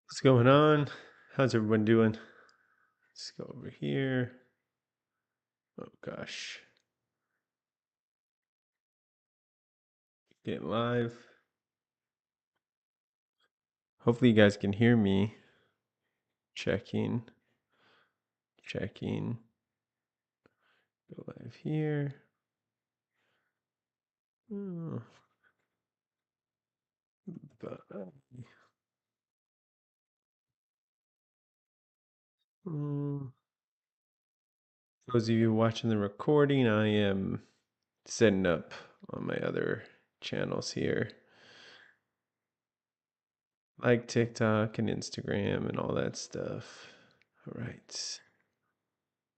What's going on? How's everyone doing? Let's go over here. Oh gosh. Get live. Hopefully you guys can hear me. Checking. Checking. Go live here. Oh, but, those of you watching the recording, I am setting up on my other channels here, like TikTok and Instagram and all that stuff. All right.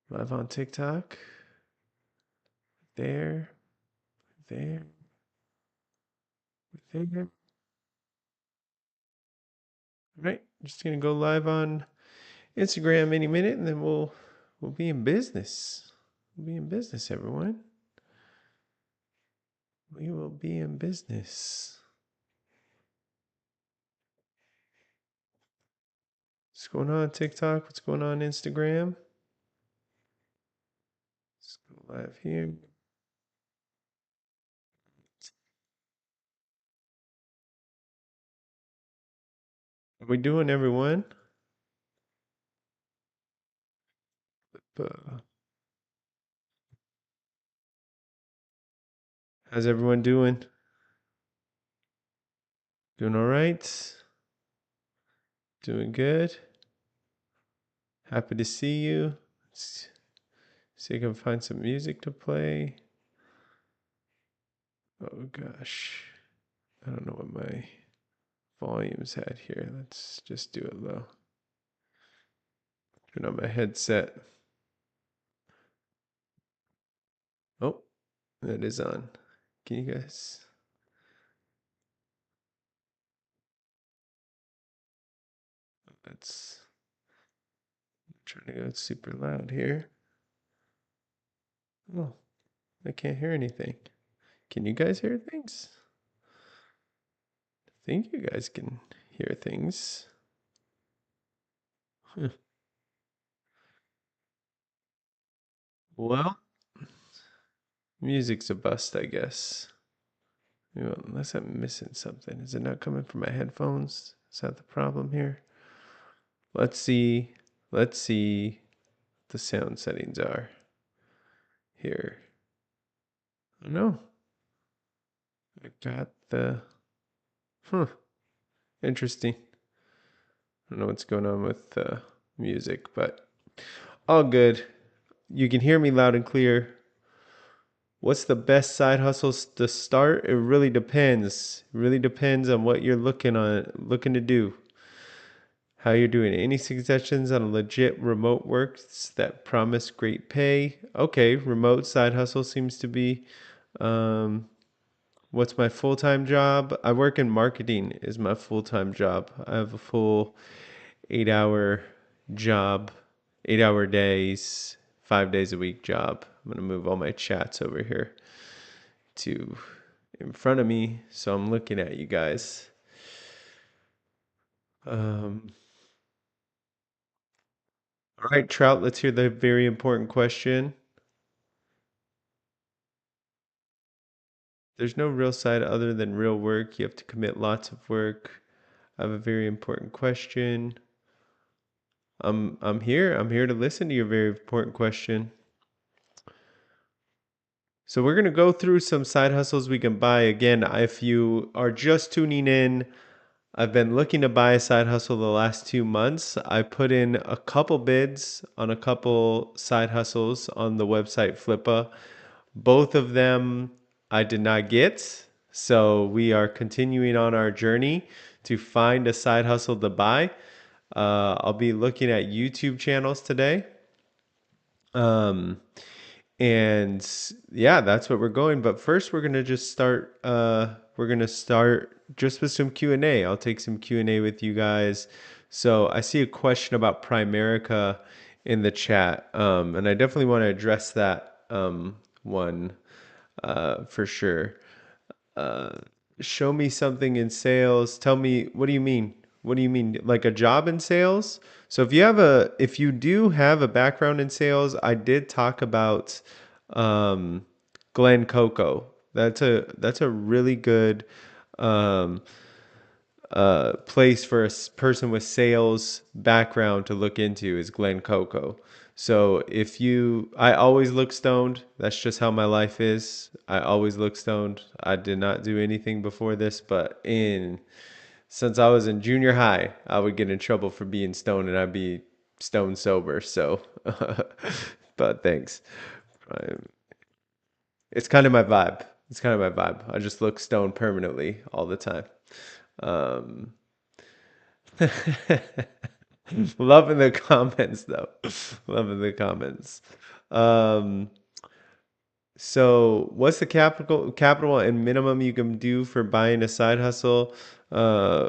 Live on TikTok. There. There. There. Right, just gonna go live on Instagram any minute, and then we'll be in business. We'll be in business, everyone. We will be in business. What's going on TikTok? What's going on Instagram? Let's go live here. How we doing, everyone? Uh, how's everyone doing? Doing all right? Doing good? Happy to see you. Let's see if I can find some music to play. Oh gosh. I don't know what my volume's at here. Let's just do it low. Turn on my headset. Oh, that is on. Can you guys? That's I'm trying to go super loud here. Oh, I can't hear anything. Can you guys hear things? I think you guys can hear things. Huh. Well, music's a bust, I guess. Well, unless I'm missing something. Is it not coming from my headphones? Is that the problem here? Let's see. Let's see what the sound settings are here. Oh no. I got the interesting. I don't know what's going on with music, but all good. You can hear me loud and clear. What's the best side hustles to start? It really depends. It really depends on what you're looking to do. How you're doing. Any suggestions on legit remote works that promise great pay? Okay, remote side hustle seems to be. Um, what's my full-time job? I work in marketing is my full-time job. I have a full 8 hour job, 8 hour days, 5 days a week job. I'm gonna move all my chats over here to in front of me, so I'm looking at you guys. Um, all right, Trout, let's hear the very important question. There's no real side other than real work. You have to commit lots of work. I have a very important question. I'm here. I'm here to listen to your very important question. So we're gonna go through some side hustles we can buy. Again, if you are just tuning in, I've been looking to buy a side hustle the last 2 months. I put in a couple bids on a couple side hustles on the website Flippa. Both of them I did not get. So we are continuing on our journey to find a side hustle to buy. I'll be looking at YouTube channels today. Um, and yeah, that's what we're going. But first, we're gonna just start. We're gonna start just with some Q&A. I'll take some Q&A with you guys. So I see a question about Primerica in the chat, and I definitely want to address that one for sure. Uh, Show me something in sales. Tell me, what do you mean? What do you mean? Like a job in sales? So if you do have a background in sales, I did talk about um, Glen Coco. That's a really good um, place for person with sales background to look into is Glen Coco. So I always look stoned. That's just how my life is. I always look stoned. I did not do anything before this, but since I was in junior high, I would get in trouble for being stoned and I'd be stone sober. So, but thanks. Um, It's kind of my vibe. It's kind of my vibe. I just look stoned permanently all the time. Um, Loving the comments though. Loving the comments. Um, so what's the capital and minimum you can do for buying a side hustle? Uh,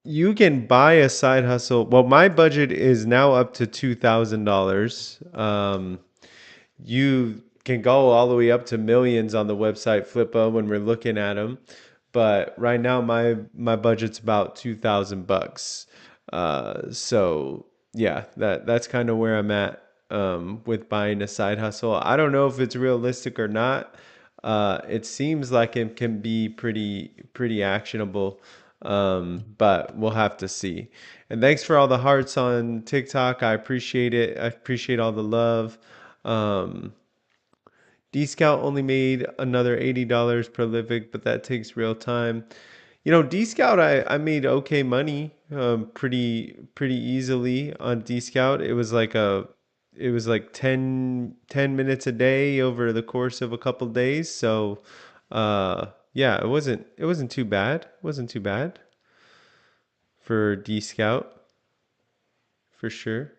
you can buy a side hustle. Well, my budget is now up to $2,000. You can go all the way up to millions on the website Flippa when we're looking at them. But right now my budget's about 2,000 bucks. So yeah, that's kind of where I'm at with buying a side hustle. I don't know if it's realistic or not. It seems like it can be pretty actionable, but we'll have to see. And thanks for all the hearts on TikTok. I appreciate it. I appreciate all the love. Um, D Scout only made another $80 prolific, but that takes real time. D Scout, I made okay money, pretty easily on D Scout. It was like ten minutes a day over the course of a couple days. So, yeah, it wasn't too bad. It wasn't too bad for D Scout for sure.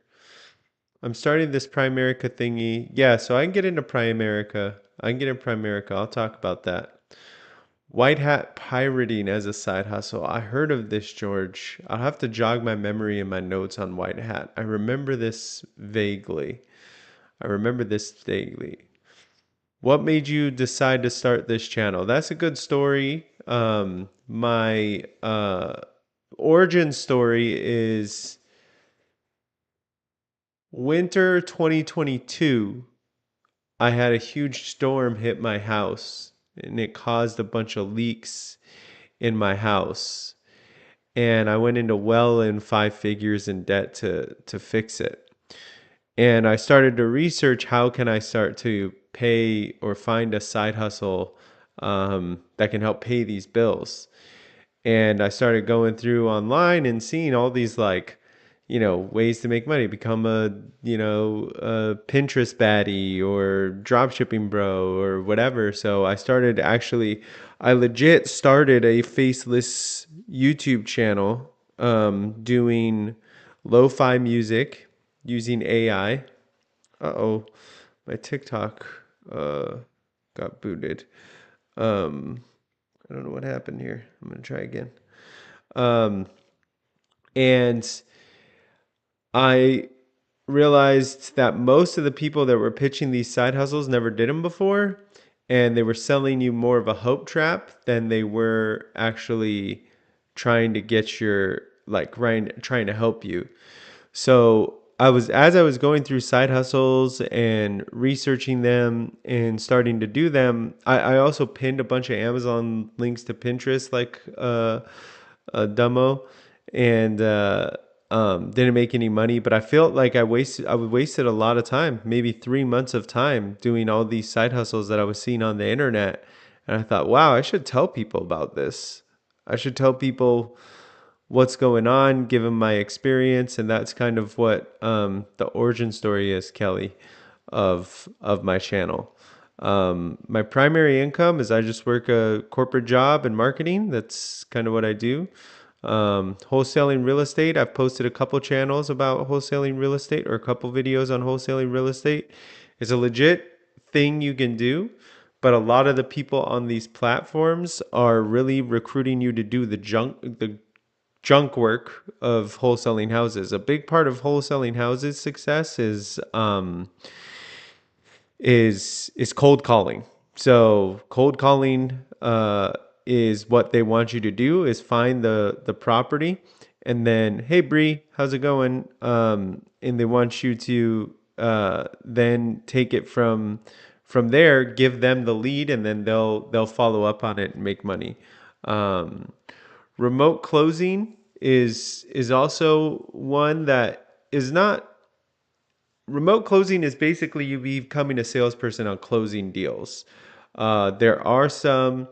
I'm starting this Primerica thingy. Yeah, so I can get into Primerica. I can get in Primerica. I'll talk about that. White hat pirating as a side hustle. I heard of this, George. I'll have to jog my memory in my notes on white hat. I remember this vaguely. I remember this vaguely. What made you decide to start this channel? That's a good story. My origin story is winter 2022. I had a huge storm hit my house and it caused a bunch of leaks in my house. And I went into well in five figures in debt to fix it. And I started to research how can I start to pay or find a side hustle that can help pay these bills. And I started going through online and seeing all these ways to make money, become a Pinterest baddie or drop shipping bro or whatever. So I legit started a faceless YouTube channel, doing lo-fi music using AI. Uh-oh, my TikTok uh, got booted. Um, I don't know what happened here. I'm gonna try again. Um, and I realized that most of the people that were pitching these side hustles never did them before, and they were selling you more of a hope trap than they were actually trying to get your trying to help you. So as I was going through side hustles and researching them and starting to do them, I also pinned a bunch of Amazon links to Pinterest, like a demo, and didn't make any money. But I felt like I wasted a lot of time, maybe 3 months of time, doing all these side hustles that I was seeing on the internet. And I thought, wow, I should tell people about this. I should tell people what's going on, give them my experience, and that's kind of what the origin story is, Kelly, of my channel. My primary income is I just work a corporate job in marketing. That's kind of what I do. Wholesaling real estate. I've posted a couple channels about wholesaling real estate or a couple videos on wholesaling real estate. It's a legit thing you can do, but a lot of the people on these platforms are really recruiting you to do the junk work of wholesaling houses. A big part of wholesaling houses success is cold calling. So cold calling is what they want you to do is find the property, and then, hey Bree, how's it going? And they want you to then take it from there, give them the lead, and then they'll follow up on it and make money. Um, Remote closing is also one that is not. Remote closing is basically you becoming a salesperson on closing deals. There are some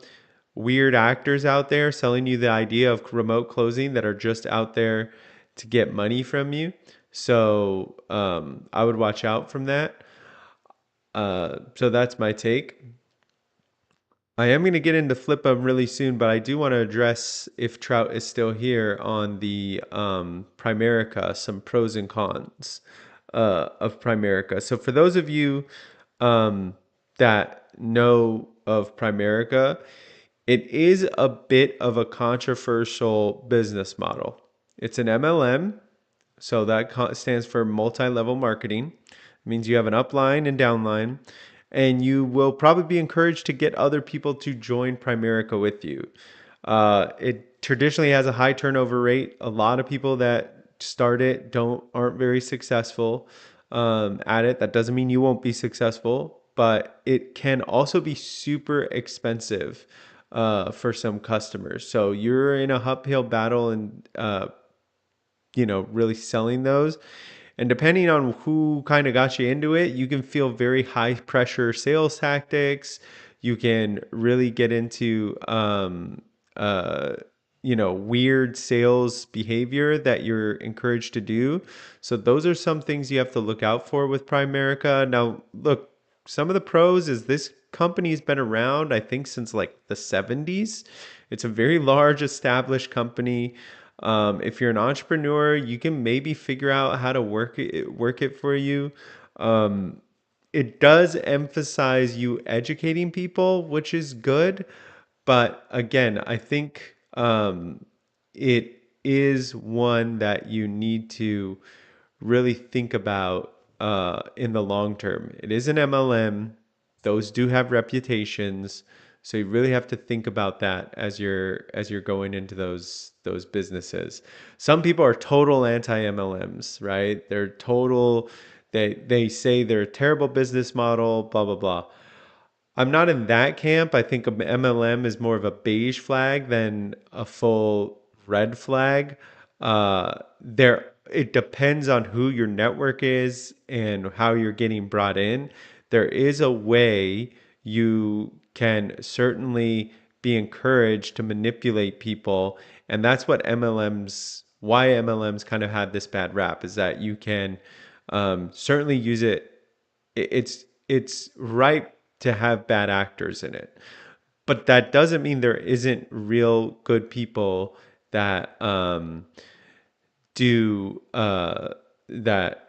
weird actors out there selling you the idea of remote closing that are just out there to get money from you. So I would watch out from that. So that's my take. I am going to get into Flippa really soon, but I do want to address, if Trout is still here, on the Primerica, some pros and cons of Primerica. So for those of you um, that know of Primerica, it is a bit of a controversial business model. It's an MLM, so that stands for multi-level marketing. It means you have an upline and downline, and you will probably be encouraged to get other people to join Primerica with you. It traditionally has a high turnover rate. A lot of people that start it aren't very successful at it. That doesn't mean you won't be successful, but it can also be super expensive for some customers. So you're in a uphill battle and really selling those. And depending on who kind of got you into it, you can feel very high pressure sales tactics. You can really get into weird sales behavior that you're encouraged to do. So those are some things you have to look out for with Primerica. Now, look, some of the pros is this company's been around, I think, since like the 70s. It's a very large established company. If you're an entrepreneur, you can maybe figure out how to work it for you. Um, it does emphasize you educating people, which is good. But again, I think it is one that you need to really think about in the long term. It is an MLM; those do have reputations, so you really have to think about that as you're going into those businesses. Some people are total anti MLMs, right? They're total. They say they're a terrible business model, blah blah blah. I'm not in that camp. I think a MLM is more of a beige flag than a full red flag. It depends on who your network is and how you're getting brought in. There is a way you can certainly be encouraged to manipulate people, and that's why MLMs kind of had this bad rap, is that you can certainly use it. It's right to have bad actors in it, but that doesn't mean there isn't real good people that do that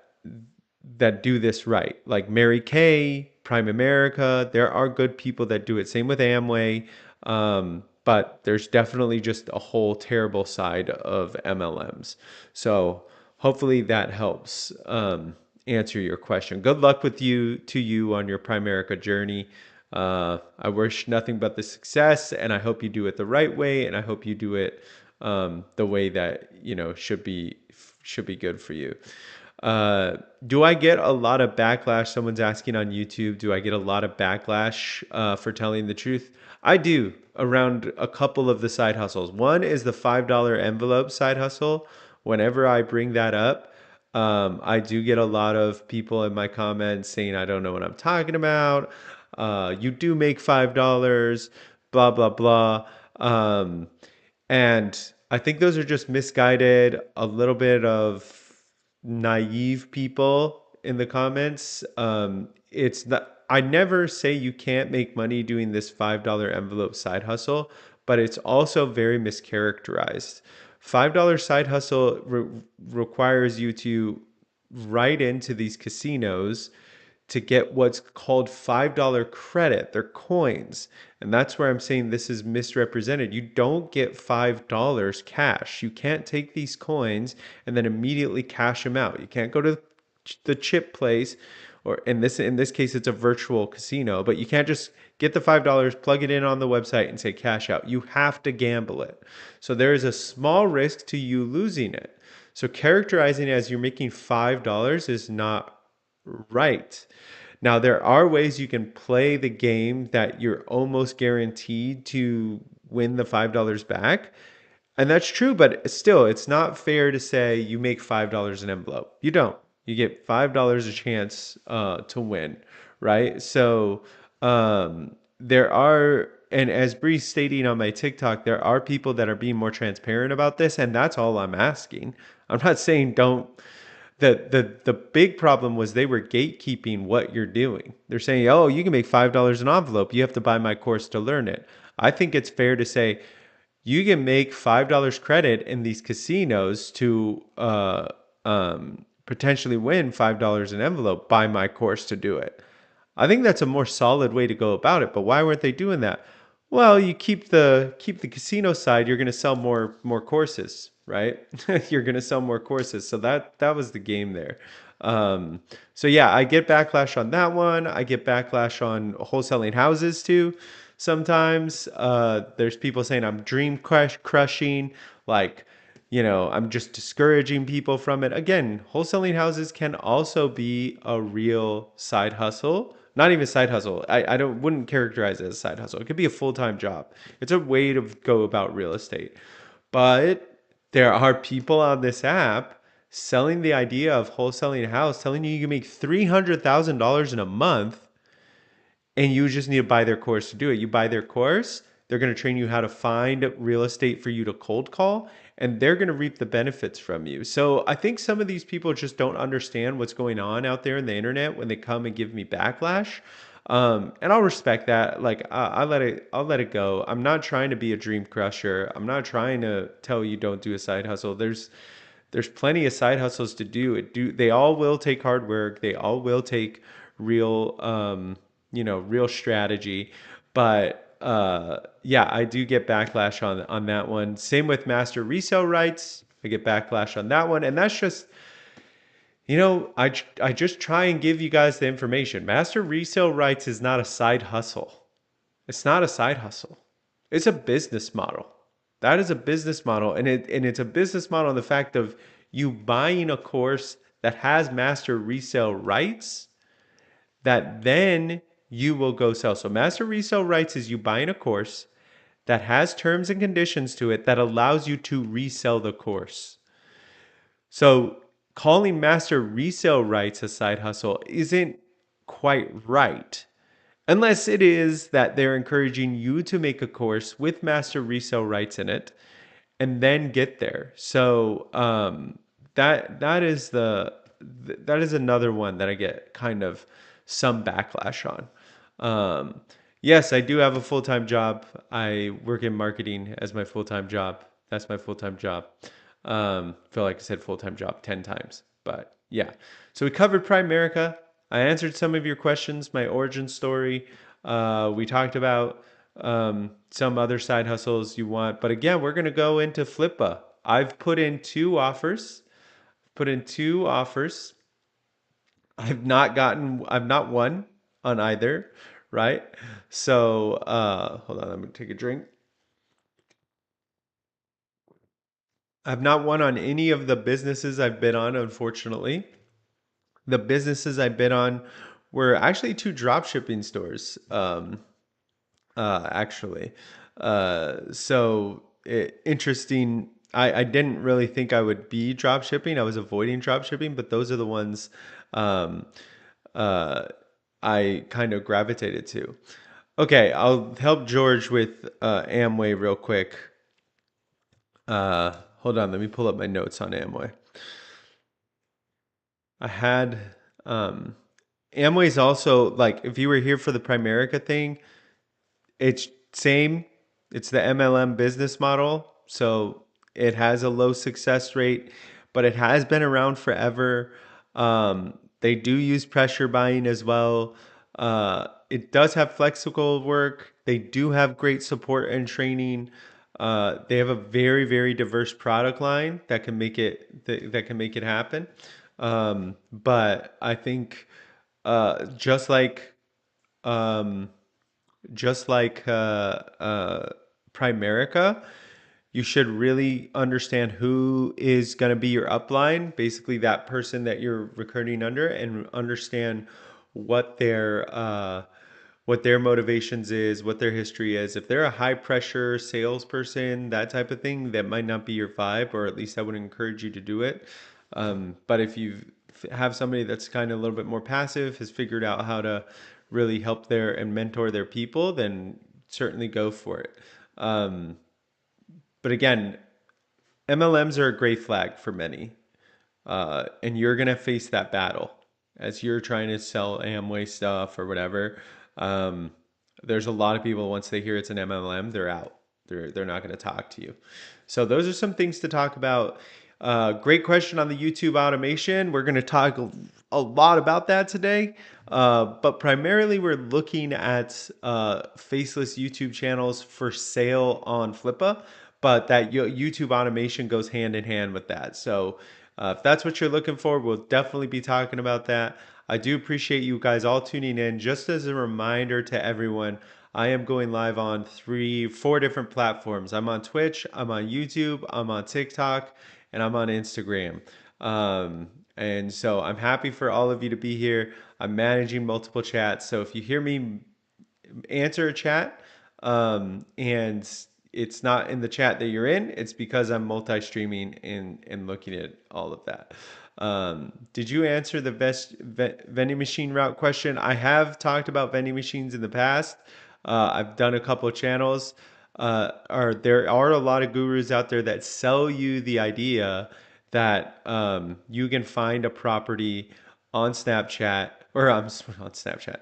that do this right. Like Mary Kay, Prime America, there are good people that do it. Same with Amway. But there's definitely just a whole terrible side of MLMs. So hopefully that helps answer your question. Good luck to you on your Primerica journey. I wish nothing but the success, and I hope you do it the right way, and I hope you do it the way that should be good for you. Do I get a lot of backlash? Someone's asking on YouTube, do I get a lot of backlash for telling the truth? I do, around a couple of the side hustles. One is the $5 envelope side hustle. Whenever I bring that up, I do get a lot of people in my comments saying, I don't know what I'm talking about. You do make $5, blah, blah, blah. And I think those are just misguided, a little bit of naive people in the comments. It's not, I never say you can't make money doing this $5 envelope side hustle, but it's also very mischaracterized. $5 side hustle requires you to write into these casinos to get what's called $5 credit. They're coins. And that's where I'm saying this is misrepresented. You don't get $5 cash. You can't take these coins and then immediately cash them out. You can't go to the chip place or in this case, it's a virtual casino, but you can't just get the $5, plug it in on the website, and say cash out. You have to gamble it. So there is a small risk to you losing it. So characterizing it as you're making $5 is not right. Now, there are ways you can play the game that you're almost guaranteed to win the $5 back. And that's true, but still, it's not fair to say you make $5 an envelope. You don't. You get $5 a chance to win, right? So there are, and as Bree's stating on my TikTok, there are people that are being more transparent about this, and that's all I'm asking. I'm not saying don't. The big problem was they were gatekeeping what you're doing. They're saying, oh, you can make $5 an envelope. You have to buy my course to learn it. I think it's fair to say you can make $5 credit in these casinos to potentially win $5 an envelope. Buy my course to do it. I think that's a more solid way to go about it. But why weren't they doing that? Well, you keep the casino side. You're going to sell more courses, right? You're going to sell more courses. So that was the game there. So yeah, I get backlash on that one. I get backlash on wholesaling houses too. Sometimes there's people saying I'm crushing, like, I'm just discouraging people from it. Again, wholesaling houses can also be a real side hustle. Not even side hustle. I don't wouldn't characterize it as a side hustle. It could be a full-time job. It's a way to go about real estate. But there are people on this app selling the idea of wholesaling a house, telling you can make $300,000 in a month, and you just need to buy their course to do it. You buy their course, they're going to train you how to find real estate for you to cold call, and they're going to reap the benefits from you. So I think some of these people just don't understand what's going on out there in the internet when they come and give me backlash. And I'll respect that. Like I'll let it go. I'm not trying to be a dream crusher. I'm not trying to tell you don't do a side hustle. There's plenty of side hustles to do. They all will take hard work. They all will take real real strategy. But yeah, I do get backlash on that one. Same with master resale rights. I get backlash on that one, and that's just I just try and give you guys the information. Master resale rights is not a side hustle. It's not a side hustle. It's a business model. That is a business model, and it's a business model in the fact of you buying a course that has master resale rights that then you will go sell. So master resale rights is you buying a course that has terms and conditions to it that allows you to resell the course. So calling master resale rights a side hustle isn't quite right. Unless it is that they're encouraging you to make a course with master resale rights in it and then get there. So that is that is another one that I get kind of some backlash on. Yes, I do have a full-time job. I work in marketing as my full-time job. That's my full-time job. Feel like I said full-time job 10 times, but yeah. So we covered Primerica. I answered some of your questions, my origin story. We talked about some other side hustles you want, but again, we're gonna go into Flippa. I've put in two offers. Put in two offers. I've not won on either, right? So hold on, I'm gonna take a drink. I've not won on any of the businesses I've been on, unfortunately. The businesses I bid on were actually two drop shipping stores, actually. Interesting. I didn't really think I would be drop shipping. I was avoiding drop shipping, but those are the ones um, uh, I kind of gravitated to. Okay, I'll help George with Amway real quick. Hold on, let me pull up my notes on Amway. I had um, Amway's also like if you were here for the Primerica thing, it's same. It's the MLM business model, so it has a low success rate, but it has been around forever. They do use pressure buying as well. It does have flexible work. They do have great support and training. They have a very diverse product line that can make it happen. But I think just like um, just like Primerica, you should really understand who is going to be your upline, basically that person that you're recruiting under, and understand what their motivations is, what their history is. If they're a high pressure salesperson, that type of thing, that might not be your vibe, or at least I would encourage you to do it. But if you have somebody that's kind of a little bit more passive, has figured out how to really help their and mentor their people, then certainly go for it. But again, MLMs are a gray flag for many, and you're gonna face that battle as you're trying to sell Amway stuff or whatever. Um, there's a lot of people, once they hear it's an MLM, they're out. They're not going to talk to you. So those are some things to talk about. Great question on the YouTube automation. We're going to talk a lot about that today, but primarily we're looking at faceless YouTube channels for sale on Flippa, but that YouTube automation goes hand in hand with that. So if that's what you're looking for, we'll definitely be talking about that. I do appreciate you guys all tuning in. Just as a reminder to everyone, I am going live on 4 different platforms. I'm on Twitch, I'm on YouTube, I'm on TikTok, and I'm on Instagram. And so I'm happy for all of you to be here. I'm managing multiple chats. So if you hear me answer a chat and it's not in the chat that you're in, it's because I'm multi-streaming and looking at all of that. Did you answer the best vending machine route question? I have talked about vending machines in the past. I've done a couple of channels. There are a lot of gurus out there that sell you the idea that you can find a property on Snapchat, or I'm on Snapchat,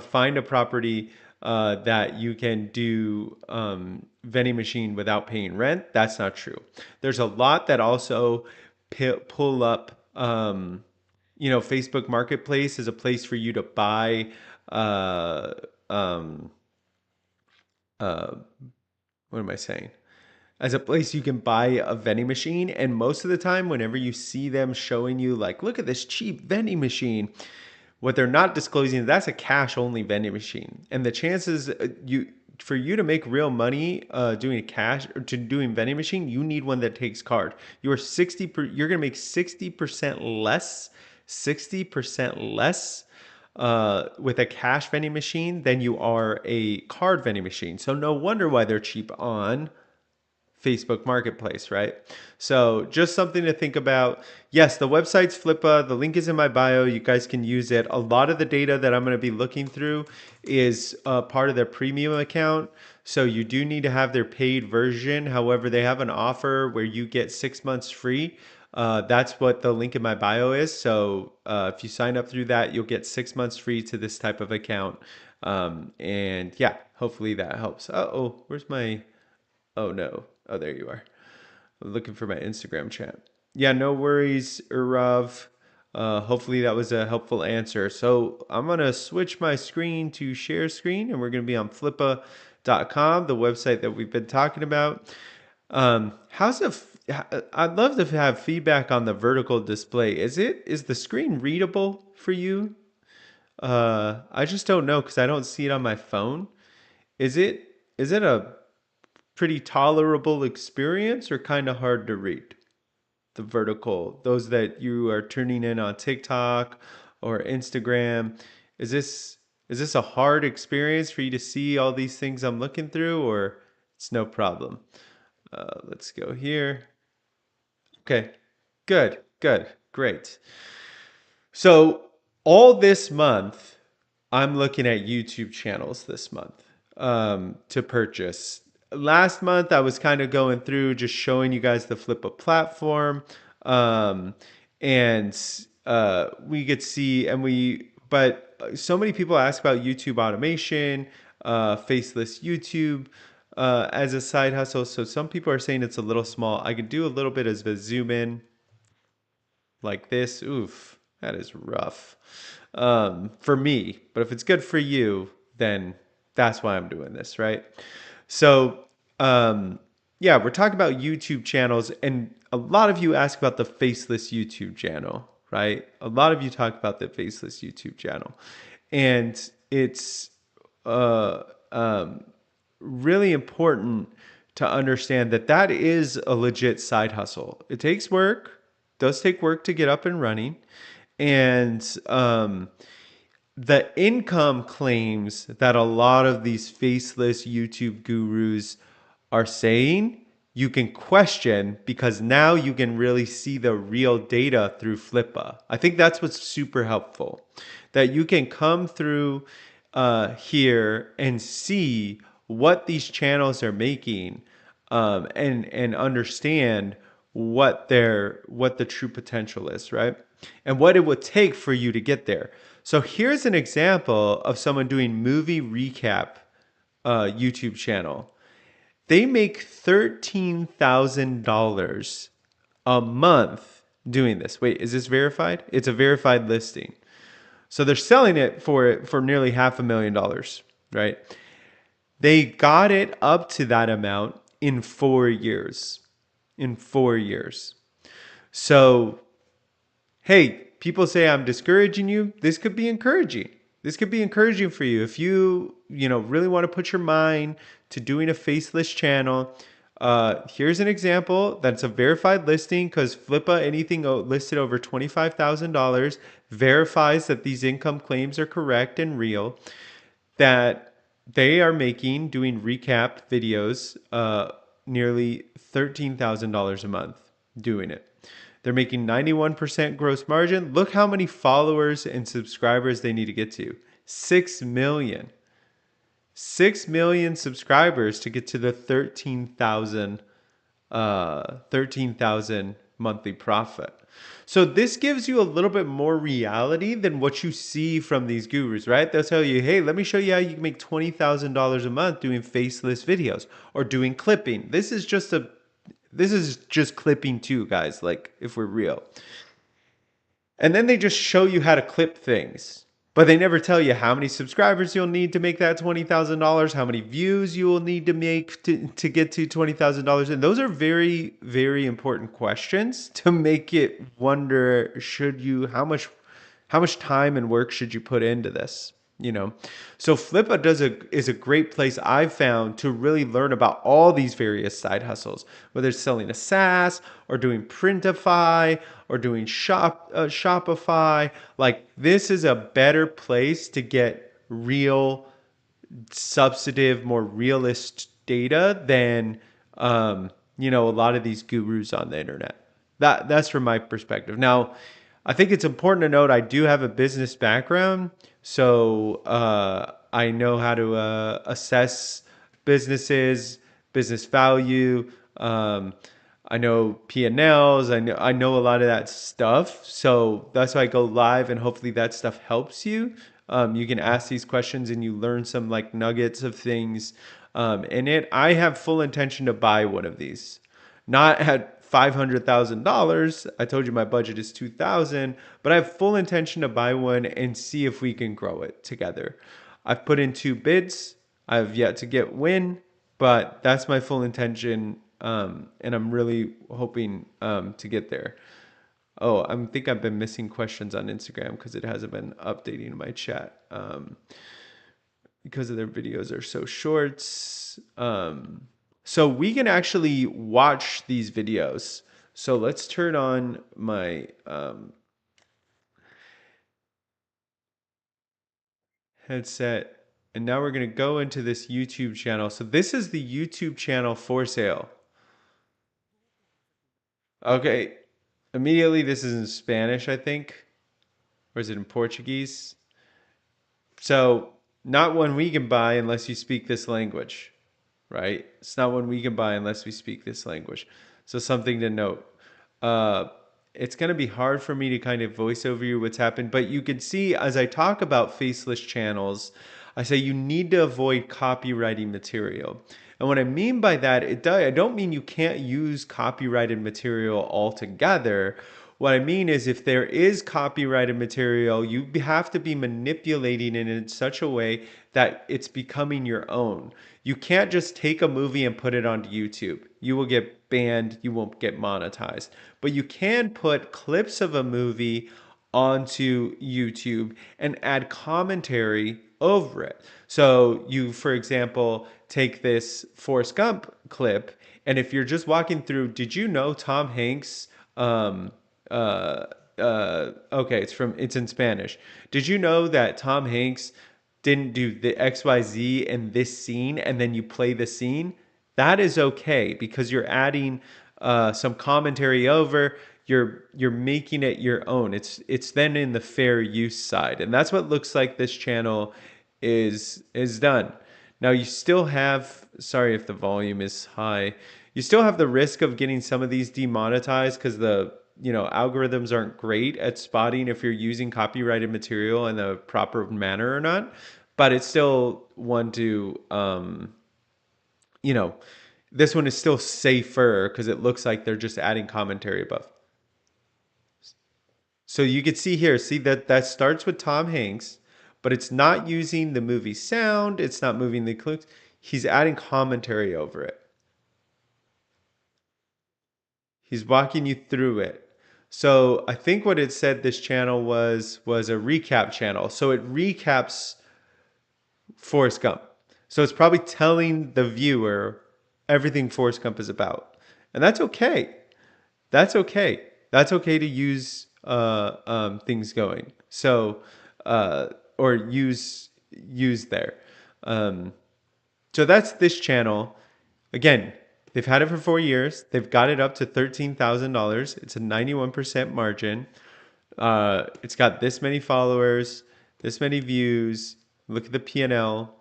find a property that you can do vending machine without paying rent. That's not true. There's a lot that also pull up. Facebook Marketplace is a place for you to buy. Uh, um, what am I saying? As a place you can buy a vending machine, and most of the time, whenever you see them showing you like, look at this cheap vending machine, what they're not disclosing, that's a cash only vending machine, and the chances you for you to make real money doing cash or to doing vending machine, you need one that takes card. You're gonna make 60% less with a cash vending machine than you are a card vending machine. So no wonder why they're cheap on Facebook Marketplace, right? So just something to think about. Yes, the website's Flippa. The link is in my bio. You guys can use it. A lot of the data that I'm going to be looking through is part of their premium account. So you do need to have their paid version. However, they have an offer where you get 6 months free. That's what the link in my bio is. So if you sign up through that, you'll get 6 months free to this type of account. And yeah, hopefully that helps. Oh, where's my... Oh no. Oh, there you are. I'm looking for my Instagram chat. Yeah, no worries, Urav. Hopefully that was a helpful answer. So I'm going to switch my screen to share screen, and we're going to be on flippa.com, the website that we've been talking about. How's the I'd love to have feedback on the vertical display. Is the screen readable for you? I just don't know because I don't see it on my phone. Is it a pretty tolerable experience or kind of hard to read? The vertical, those that you are turning in on TikTok or Instagram, is this a hard experience for you to see all these things I'm looking through, or it's no problem? Let's go here. Okay, good, great. So all this month, I'm looking at YouTube channels this month to purchase. Last month, I was kind of going through just showing you guys the Flippa platform, um, and we could see, but so many people ask about YouTube automation, faceless YouTube as a side hustle. So some people are saying it's a little small. I could do a little bit as a zoom in like this. Oof, that is rough for me. But if it's good for you, then that's why I'm doing this, right? So, yeah, we're talking about YouTube channels, and a lot of you ask about the faceless YouTube channel, right? A lot of you talk about the faceless YouTube channel, and it's uh, um, really important to understand that that is a legit side hustle. It takes work, does take work to get up and running, and the income claims that a lot of these faceless YouTube gurus are saying, you can question because now you can really see the real data through Flippa. I think that's what's super helpful. That you can come through here and see what these channels are making, and understand what the true potential is, right? And what it would take for you to get there. So here's an example of someone doing movie recap YouTube channel. They make $13,000 a month doing this. Wait, is this verified? It's a verified listing. So they're selling it for nearly $500,000, right? They got it up to that amount in 4 years. In 4 years. So, hey, people say I'm discouraging you. This could be encouraging. This could be encouraging for you if you really want to put your mind to doing a faceless channel. Here's an example that's a verified listing because Flippa, anything listed over $25,000 verifies that these income claims are correct and real. That they are making doing recap videos nearly $13,000 a month doing it. They're making 91% gross margin. Look how many followers and subscribers they need to get to. 6 million. 6 million subscribers to get to the 13,000 monthly profit. So this gives you a little bit more reality than what you see from these gurus, right? They'll tell you, hey, let me show you how you can make $20,000 a month doing faceless videos or doing clipping. This is just clipping too, guys, like if we're real. And then they just show you how to clip things. But they never tell you how many subscribers you'll need to make that $20,000, how many views you will need to make to get to $20,000. And those are very, very important questions to make it wonder, how much time and work should you put into this? So Flippa is a great place I've found to really learn about all these various side hustles, whether it's selling a SaaS or doing Printify or doing Shopify. Like, this is a better place to get real, substantive, more realist data than a lot of these gurus on the internet. That's from my perspective. Now, I think it's important to note I do have a business background, so I know how to assess businesses, business value. I know P&Ls. I know a lot of that stuff. So that's why I go live, and hopefully that stuff helps you. You can ask these questions and you learn some like nuggets of things in it. I have full intention to buy one of these, not at $500,000. I told you my budget is 2,000, but I have full intention to buy one and see if we can grow it together. I've put in 2 bids. I've yet to get win, but that's my full intention, and I'm really hoping to get there. Oh, I think I've been missing questions on Instagram because it hasn't been updating my chat because of their videos are so short. So we can actually watch these videos. So let's turn on my headset. And now we're going to go into this YouTube channel. So this is the YouTube channel for sale. Okay. Immediately, this is in Spanish, I think. Or is it in Portuguese? So not one we can buy unless you speak this language, right? It's not one we can buy unless we speak this language. So something to note. Uh, it's going to be hard for me to kind of voice over you what's happened, but you can see as I talk about faceless channels, I say you need to avoid copywriting material. And what I mean by that, I don't mean you can't use copyrighted material altogether. What I mean is if there is copyrighted material, you have to be manipulating it in such a way that it's becoming your own. You can't just take a movie and put it onto YouTube. You will get banned, you won't get monetized. But you can put clips of a movie onto YouTube and add commentary over it. So you, for example, take this Forrest Gump clip, and if you're just walking through, did you know Tom Hanks? Um, uh, okay, it's in Spanish. Did you know that Tom Hanks didn't do the XYZ in this scene, and then you play the scene? That is okay because you're adding some commentary over. You're making it your own. It's then in the fair use side, and that's what looks like this channel is done. Now you still have, sorry if the volume is high, you still have the risk of getting some of these demonetized because the algorithms aren't great at spotting if you're using copyrighted material in the proper manner or not. But it's still one to you know, this one is still safer because it looks like they're just adding commentary above. So you can see here, see that starts with Tom Hanks, but it's not using the movie sound. It's not moving the clips. He's adding commentary over it. He's walking you through it. So I think what it said this channel was a recap channel. So it recaps Forrest Gump. So it's probably telling the viewer everything Forrest Gump is about. And that's okay. That's okay. That's okay to use things going. So or use there. Um, so that's this channel. Again, they've had it for 4 years. They've got it up to $13,000. It's a 91% margin. It's got this many followers, this many views. Look at the P&L.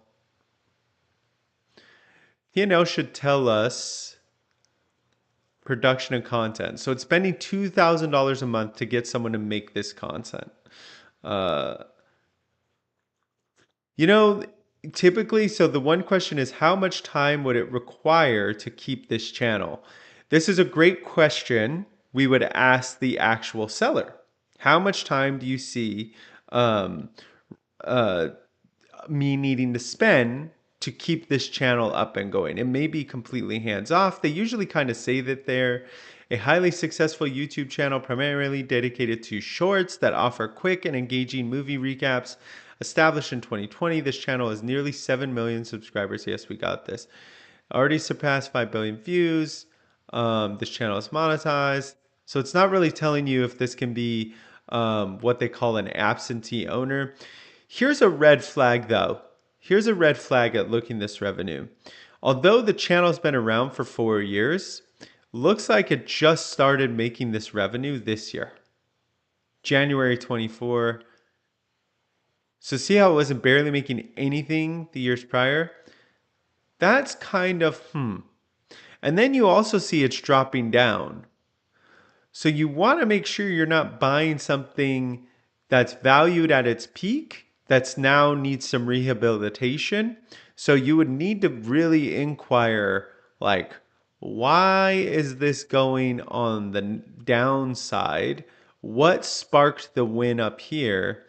P&L should tell us production and content. So it's spending $2,000 a month to get someone to make this content. Uh, you know, typically, so the one question is how much time would it require to keep this channel? This is a great question we would ask the actual seller. How much time do you see um, uh, me needing to spend to keep this channel up and going? It may be completely hands off. They usually kind of say that they're a highly successful YouTube channel primarily dedicated to shorts that offer quick and engaging movie recaps. Established in 2020, this channel has nearly 7 million subscribers. Yes, we got this. Already surpassed 5 billion views. This channel is monetized. So it's not really telling you if this can be what they call an absentee owner. Here's a red flag though. Here's a red flag at looking this revenue. Although the channel's been around for 4 years, looks like it just started making this revenue this year. January 24. So see how it wasn't barely making anything the years prior? That's kind of And then you also see it's dropping down. So you want to make sure you're not buying something that's valued at its peak that's now needs some rehabilitation. So you would need to really inquire like, why is this going on the downside? What sparked the win up here?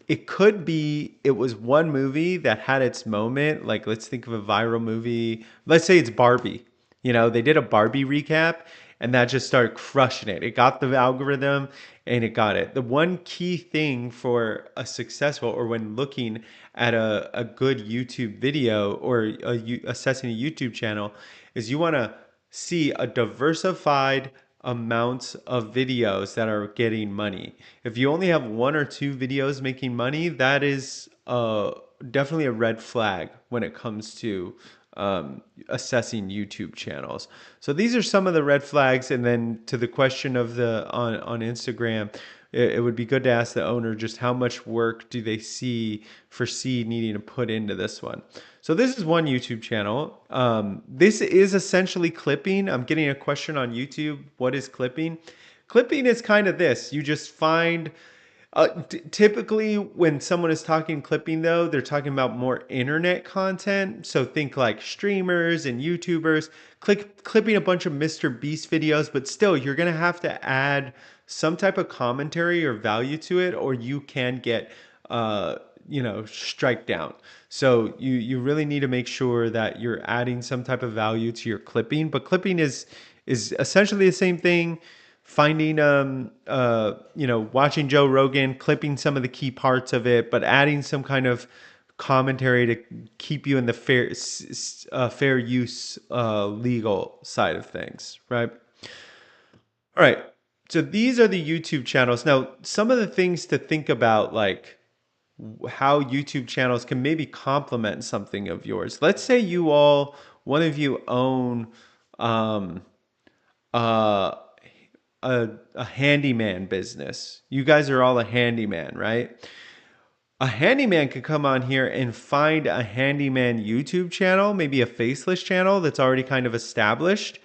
It could be it was one movie that had its moment. Like, let's think of a viral movie. Let's say it's Barbie. They did a Barbie recap and that just started crushing it. It got the algorithm and it got it. The one key thing for a successful or when looking at a good YouTube video or assessing a YouTube channel is you want to see a diversified amounts of videos that are getting money. If you only have one or two videos making money, that is definitely a red flag when it comes to assessing YouTube channels. So these are some of the red flags. And then to the question of the on Instagram, it would be good to ask the owner just how much work do they foresee needing to put into this one. So this is one YouTube channel. This is essentially clipping. I'm getting a question on YouTube. What is clipping? Clipping is kind of this. You just find typically when someone is talking clipping though, they're talking about more internet content. So think like streamers and YouTubers clipping a bunch of Mr. Beast videos, but still you're going to have to add some type of commentary or value to it, or you can get, strike down. So you really need to make sure that you're adding some type of value to your clipping, but clipping is essentially the same thing. finding watching Joe Rogan, clipping some of the key parts of it, but adding some kind of commentary to keep you in the fair use legal side of things, right? All right. So these are the YouTube channels. Now, some of the things to think about, like how YouTube channels can maybe complement something of yours. Let's say one of you own um, uh, a handyman business. You guys are all a handyman, right? A handyman could come on here and find a handyman YouTube channel, maybe a faceless channel that's already kind of established,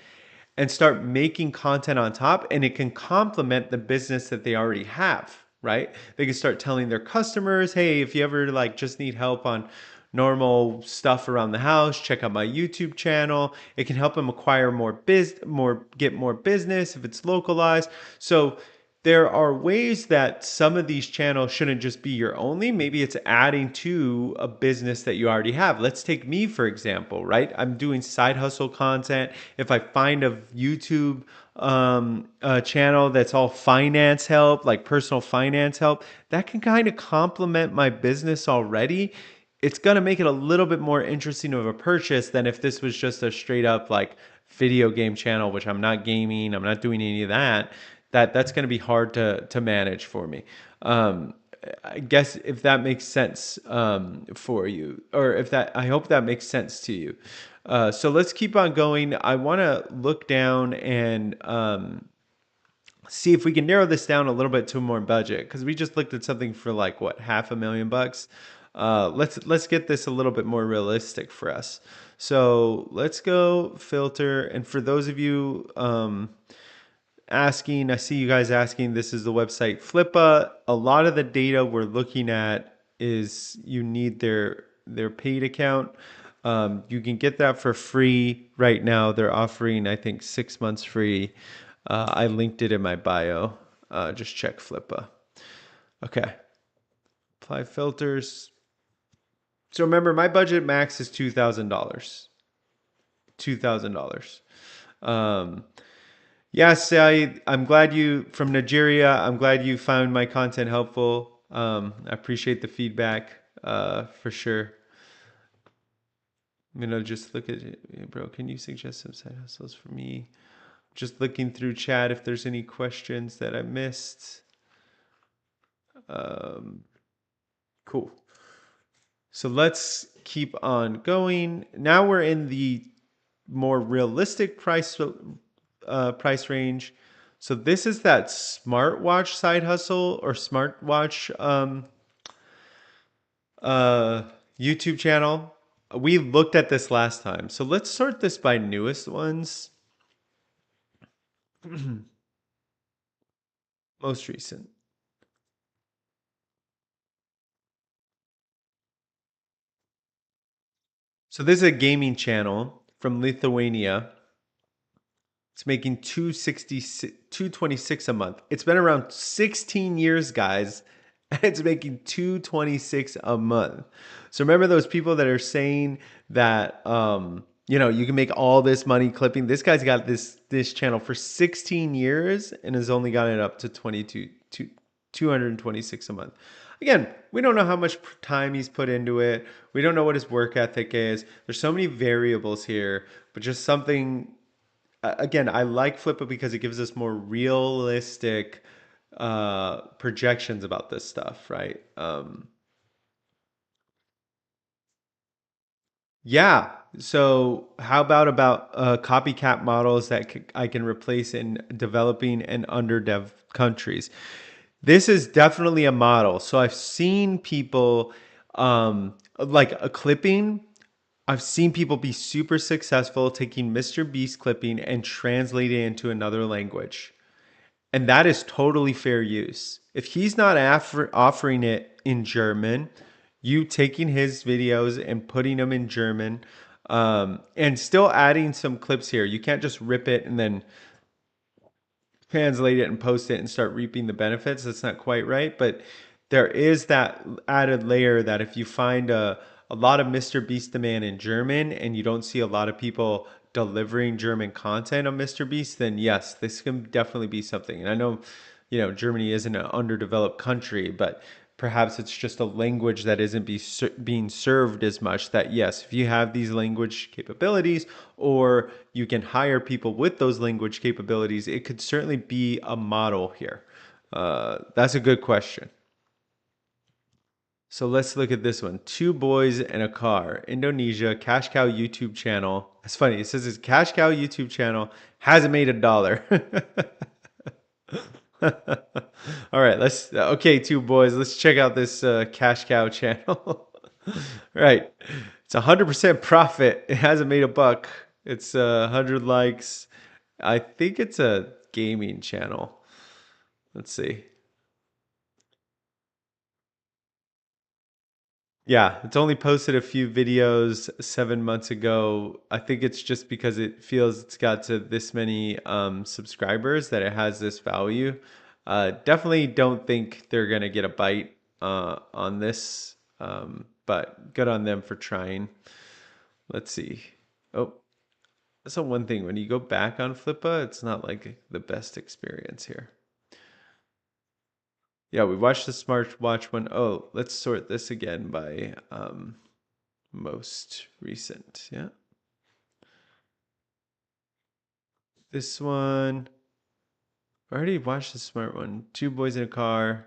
and start making content on top, and it can complement the business that they already have, right? They can start telling their customers, hey, if you ever like just need help on normal stuff around the house, check out my YouTube channel. It can help them acquire get more business if it's localized. So there are ways that some of these channels shouldn't just be your only. Maybe it's adding to a business that you already have. Let's take me, for example, right? I'm doing side hustle content. If I find a YouTube channel that's all finance help, like personal finance help, that can kind of complement my business already. It's going to make it a little bit more interesting of a purchase than if this was just a straight up like video game channel, which I'm not gaming, I'm not doing any of that. That's going to be hard to manage for me. I guess if that makes sense for you, or if that, I hope that makes sense to you. So let's keep on going. I want to look down and see if we can narrow this down a little bit to a more budget, because we just looked at something for like what, $500,000. Let's get this a little bit more realistic for us. So let's go filter. And for those of you asking, I see you guys asking, this is the website Flippa. A lot of the data we're looking at is you need their paid account. You can get that for free right now. They're offering, I think, 6 months free. I linked it in my bio. Just check Flippa. Okay. Apply filters. So remember, my budget max is $2,000. $2,000. Yes, I'm glad you from Nigeria. I'm glad you found my content helpful. I appreciate the feedback for sure. I'm gonna just look at it, bro. Can you suggest some side hustles for me? Just looking through chat if there's any questions that I missed. Cool. So let's keep on going. Now we're in the more realistic price range. So this is that smartwatch side hustle or smartwatch YouTube channel. We looked at this last time. So let's sort this by newest ones. Most recent. So this is a gaming channel from Lithuania. It's making 226 a month. It's been around 16 years, guys. And it's making 226 a month. So remember those people that are saying that you can make all this money clipping. This guy's got this channel for 16 years and has only gotten it up to 226 a month. Again, we don't know how much time he's put into it. We don't know what his work ethic is. There's so many variables here, but just something. Again, I like Flippa because it gives us more realistic projections about this stuff, right? Yeah. So how about copycat models that I can replace in developing and underdev countries? This is definitely a model. So I've seen people like a clipping. I've seen people be super successful taking Mr. Beast clipping and translating it into another language. And that is totally fair use. If he's not offering it in German, you taking his videos and putting them in German, and still adding some clips here. You can't just rip it and then translate it and post it and start reaping the benefits. That's not quite right. But there is that added layer that if you find a lot of Mr. Beast demand in German and you don't see a lot of people delivering German content on Mr. Beast, then yes, this can definitely be something. And I know, Germany isn't an underdeveloped country, but perhaps it's just a language that isn't being served as much. That yes, if you have these language capabilities or you can hire people with those language capabilities, it could certainly be a model here. That's a good question. So let's look at this one. Two boys and a car. Indonesia, Cash Cow YouTube channel. It's funny. It says it's Cash Cow YouTube channel. Hasn't made $1. All right, okay, two boys. Let's check out this Cash Cow channel. Right. It's 100% profit. It hasn't made a buck. It's 100 likes. I think it's a gaming channel. Let's see. Yeah, it's only posted a few videos 7 months ago. I think it's just because it feels it's got to this many subscribers that it has this value. Definitely don't think they're gonna get a bite on this, but good on them for trying. Let's see. Oh, that's the one thing. When you go back on Flippa, it's not like the best experience here. Yeah, we watched the smartwatch one. Oh, let's sort this again by most recent. Yeah. This one. I already watched the smart one. Two boys in a car.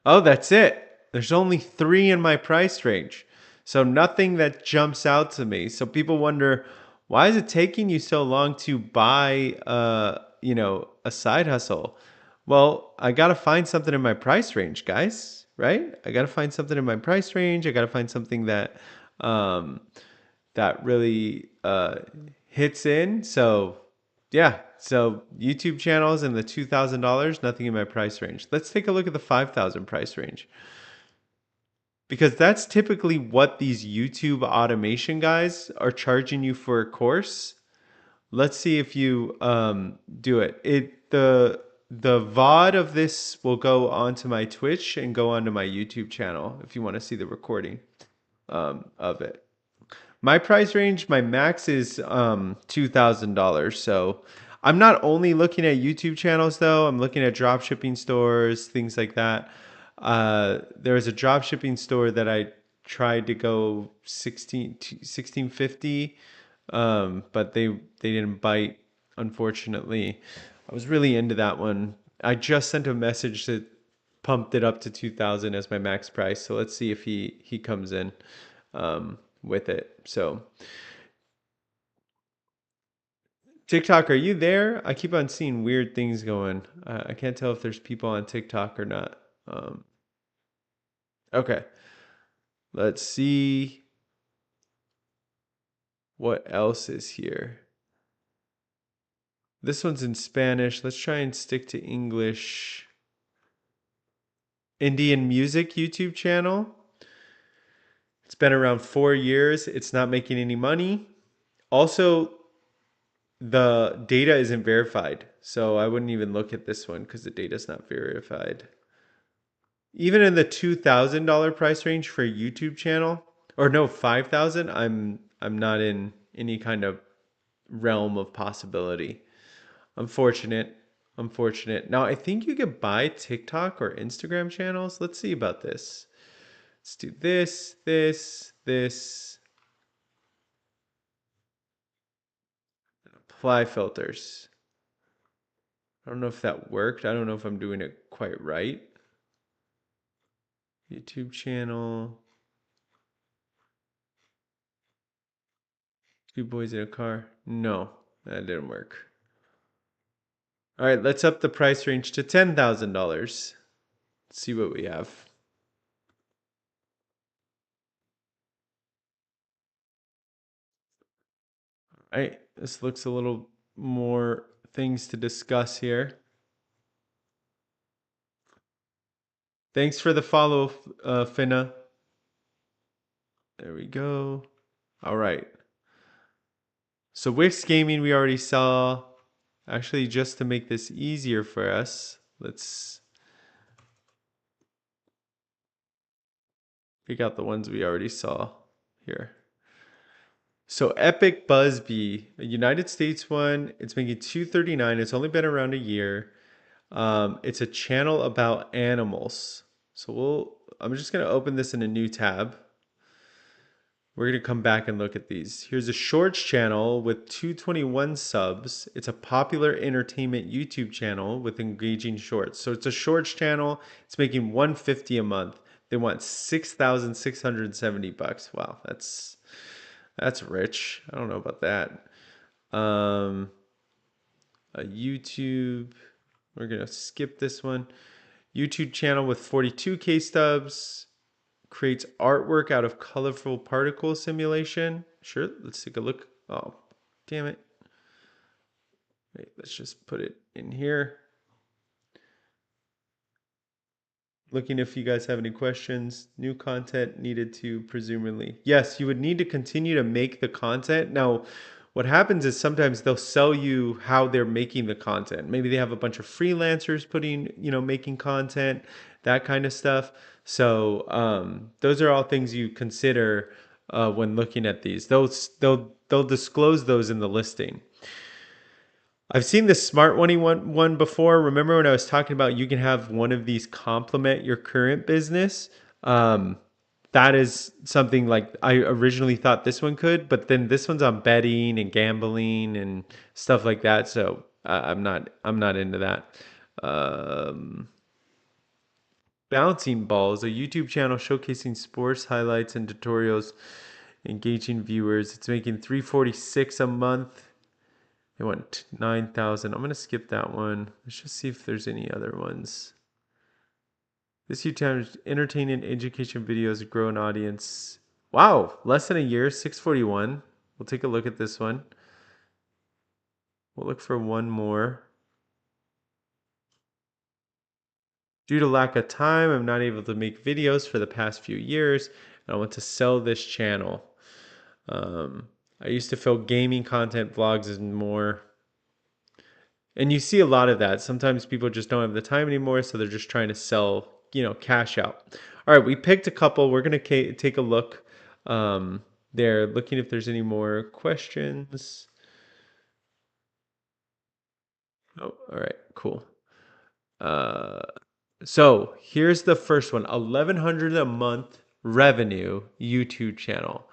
Oh, that's it. There's only three in my price range. So nothing that jumps out to me. So people wonder, why is it taking you so long to buy a side hustle? Well, I gotta find something in my price range, guys, right? I gotta find something in my price range. I gotta find something um, that really hits in. So yeah, so YouTube channels in the $2,000, nothing in my price range. Let's take a look at the 5,000 price range because that's typically what these YouTube automation guys are charging you for a course. Let's see if you do it. The VOD of this will go onto my Twitch and go onto my YouTube channel if you want to see the recording of it. My price range, my max is $2,000. So I'm not only looking at YouTube channels though. I'm looking at drop shipping stores, things like that. There was a drop shipping store that I tried to go 1650, but they didn't bite, unfortunately. I was really into that one. I just sent a message that pumped it up to 2,000 as my max price. So let's see if he comes in with it. So TikTok, are you there? I keep on seeing weird things going. I can't tell if there's people on TikTok or not. Okay, let's see what else is here. This one's in Spanish. Let's try and stick to English. Indian music YouTube channel. It's been around 4 years. It's not making any money. Also, the data isn't verified. So I wouldn't even look at this one because the data is not verified. Even in the $2,000 price range for a YouTube channel, or no, 5,000, I'm not in any kind of realm of possibility. Unfortunate. Unfortunate. Now, I think you could buy TikTok or Instagram channels. Let's see about this. Let's do this. Apply filters. I don't know if that worked. I don't know if I'm doing it quite right. YouTube channel. Two boys in a car. No, that didn't work. All right, let's up the price range to $10,000. See what we have. All right, this looks a little more things to discuss here. Thanks for the follow, Finna. There we go. All right. So Wix Gaming we already saw. Actually, just to make this easier for us, let's pick out the ones we already saw. here. So Epic Buzzbee, a United States one, it's making 239. It's only been around a year. It's a channel about animals. I'm just gonna open this in a new tab. We're gonna come back and look at these. Here's a shorts channel with 221 subs. It's a popular entertainment YouTube channel with engaging shorts. So it's a shorts channel. It's making 150 a month. They want 6,670 bucks. Wow, that's rich. I don't know about that. Um, a YouTube. We're gonna skip this one. YouTube channel with 42K stubs. Creates artwork out of colorful particle simulation. Sure, let's take a look. Oh, damn it. Wait, let's just put it in here. Looking if you guys have any questions. New content needed to presumably. Yes, you would need to continue to make the content. Now, what happens is sometimes they'll sell you how they're making the content. Maybe they have a bunch of freelancers making content, that kind of stuff. So those are all things you consider when looking at these. They'll disclose those in the listing. I've seen the Smart one before. Remember when I was talking about you can have one of these complement your current business? Um, that is something like I originally thought this one could, but then this one's on betting and gambling and stuff like that. So I'm not into that. Um, Bouncing Balls, a YouTube channel showcasing sports highlights and tutorials, engaging viewers. It's making 346 a month. They want 9,000. I'm going to skip that one. Let's just see if there's any other ones. This YouTube entertaining education videos grow an audience. Wow, less than a year, 641. We'll take a look at this one. We'll look for one more. Due to lack of time, I'm not able to make videos for the past few years. And I want to sell this channel. I used to film gaming content, vlogs, and more. And you see a lot of that. Sometimes people just don't have the time anymore, so they're just trying to sell, cash out. All right, we picked a couple. We're going to take a look there, looking if there's any more questions. Oh, all right, cool. So here's the first one, 1,100 a month revenue YouTube channel.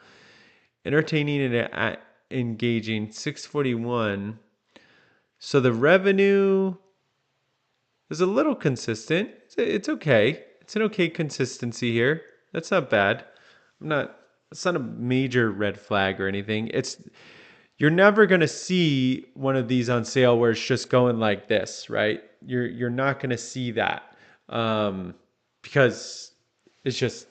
Entertaining and engaging, 641. So the revenue is a little consistent. It's okay. It's an okay consistency here. That's not bad. It's not a major red flag or anything. You're never going to see one of these on sale where it's just going like this, right? You're not going to see that because it's just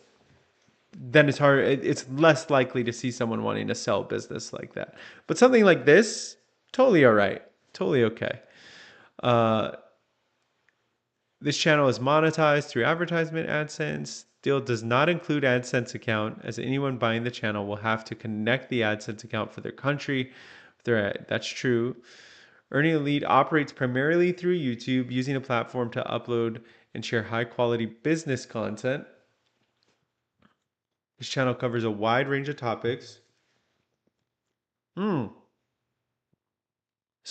then it's hard. It's less likely to see someone wanting to sell business like that. But something like this, totally all right, totally okay. This channel is monetized through advertisement AdSense. Deal does not include AdSense account, as anyone buying the channel will have to connect the AdSense account for their country. That's true. Earning a Lead operates primarily through YouTube, using a platform to upload and share high quality business content. This channel covers a wide range of topics. So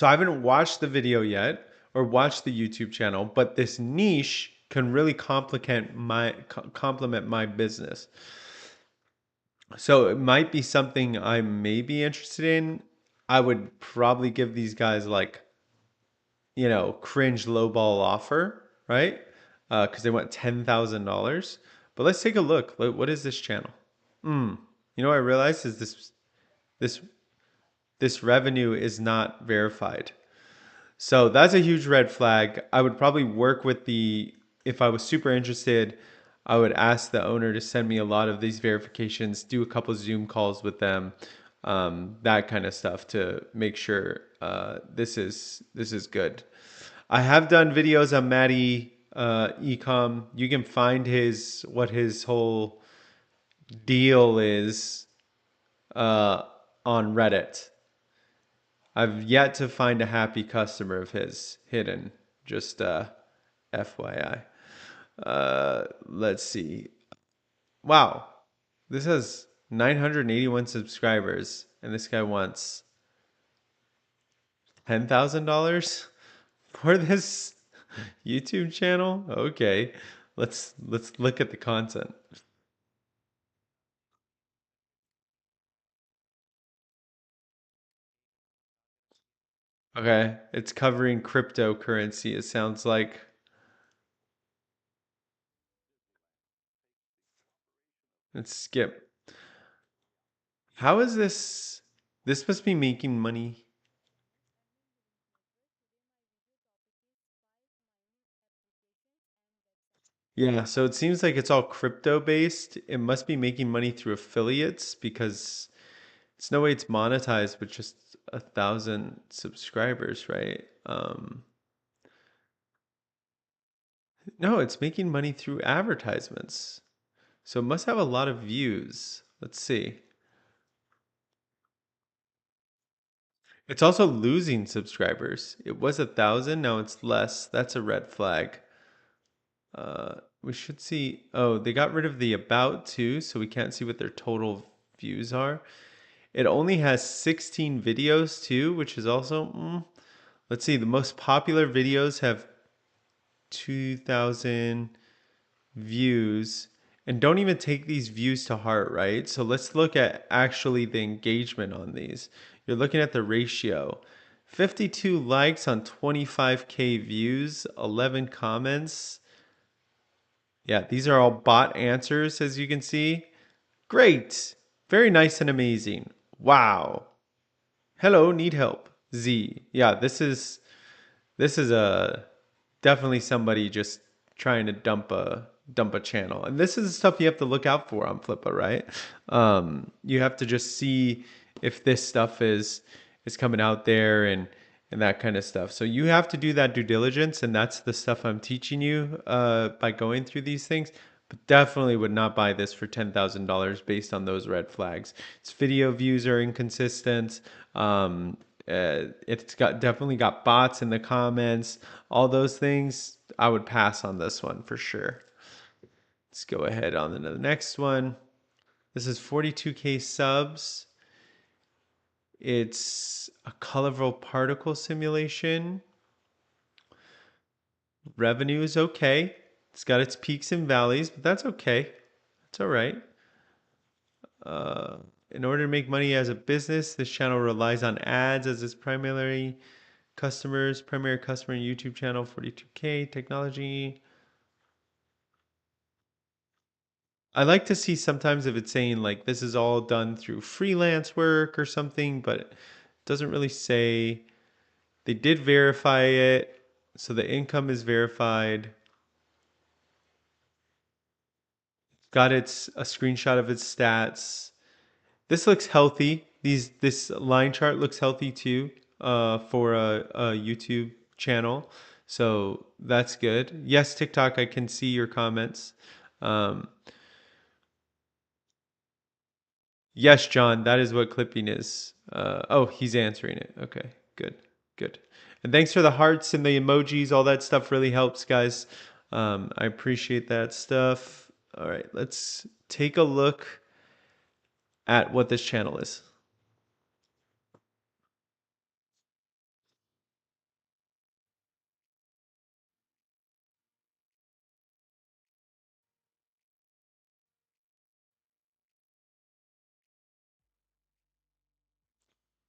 I haven't watched the video yet or watched the YouTube channel, but this niche can really complement my business. So it might be something I may be interested in. I would probably give these guys like, cringe lowball offer, right? Because they want $10,000. But let's take a look. What is this channel? What I realized is this this revenue is not verified. So that's a huge red flag. I would probably work with if I was super interested, I would ask the owner to send me a lot of these verifications, do a couple Zoom calls with them, that kind of stuff to make sure this is good. I have done videos on Matty Ecom. You can find what his whole deal is on Reddit. I've yet to find a happy customer of his hidden. Just FYI. Let's see. Wow, this has 981 subscribers, and this guy wants $10,000 for this YouTube channel. Okay, let's look at the content. Okay, it's covering cryptocurrency. It sounds like. Let's skip. How is this? This must be making money. Yeah, so it seems like it's all crypto based. It must be making money through affiliates because it's no way it's monetized with just 1,000 subscribers, right? No, it's making money through advertisements. So it must have a lot of views. Let's see. It's also losing subscribers. It was 1,000, now it's less. That's a red flag. We should see. Oh, they got rid of the about too, so we can't see what their total views are. It only has 16 videos too, which is also. Let's see. The most popular videos have 2,000 views, and don't even take these views to heart, right? So let's look at actually the engagement on these. You're looking at the ratio. 52 likes on 25K views, 11 comments. Yeah, these are all bot answers, as you can see. Great. Very nice and amazing. Wow. Hello, need help. Z. Yeah, this is a definitely somebody just trying to dump a channel. And this is the stuff you have to look out for on Flippa, right? You have to just see if this stuff is coming out there and that kind of stuff. So you have to do that due diligence, and that's the stuff I'm teaching you by going through these things. But definitely would not buy this for $10,000 based on those red flags. Its video views are inconsistent. It's got definitely got bots in the comments. All those things. I would pass on this one for sure. Let's go ahead on to the next one. This is 42K subs. It's a colorful particle simulation. Revenue is okay. It's got its peaks and valleys, but that's okay. It's all right. In order to make money as a business, this channel relies on ads as its primary customer YouTube channel, 42K technology. I like to see sometimes if it's saying like this is all done through freelance work or something, but it doesn't really say. They did verify it, so the income is verified. Got its a screenshot of its stats. This looks healthy. This line chart looks healthy too, for a YouTube channel. So that's good. Yes, TikTok, I can see your comments. Um, yes, John, that is what clipping is. Oh, he's answering it. Okay, good, good. And thanks for the hearts and the emojis. All that stuff really helps, guys. I appreciate that stuff. All right, let's take a look at what this channel is.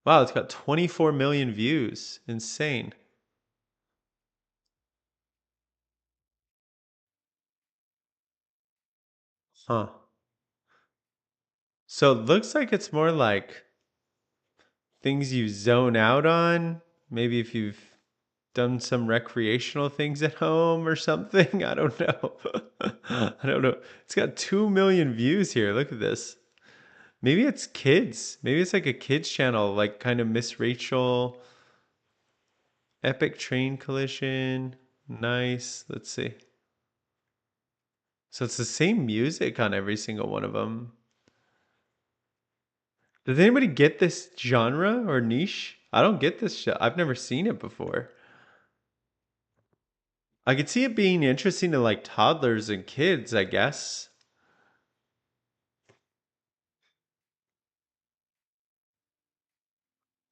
Wow, it's got 24 million views. Insane. Huh. So it looks like it's more like things you zone out on. Maybe if you've done some recreational things at home or something. I don't know. I don't know. It's got 2 million views here. Look at this. Maybe it's kids. Maybe it's like a kids channel, like kind of Miss Rachel, Epic Train Collision. Nice. Let's see. So it's the same music on every single one of them. Does anybody get this genre or niche? I don't get this show. I've never seen it before. I could see it being interesting to like toddlers and kids, I guess.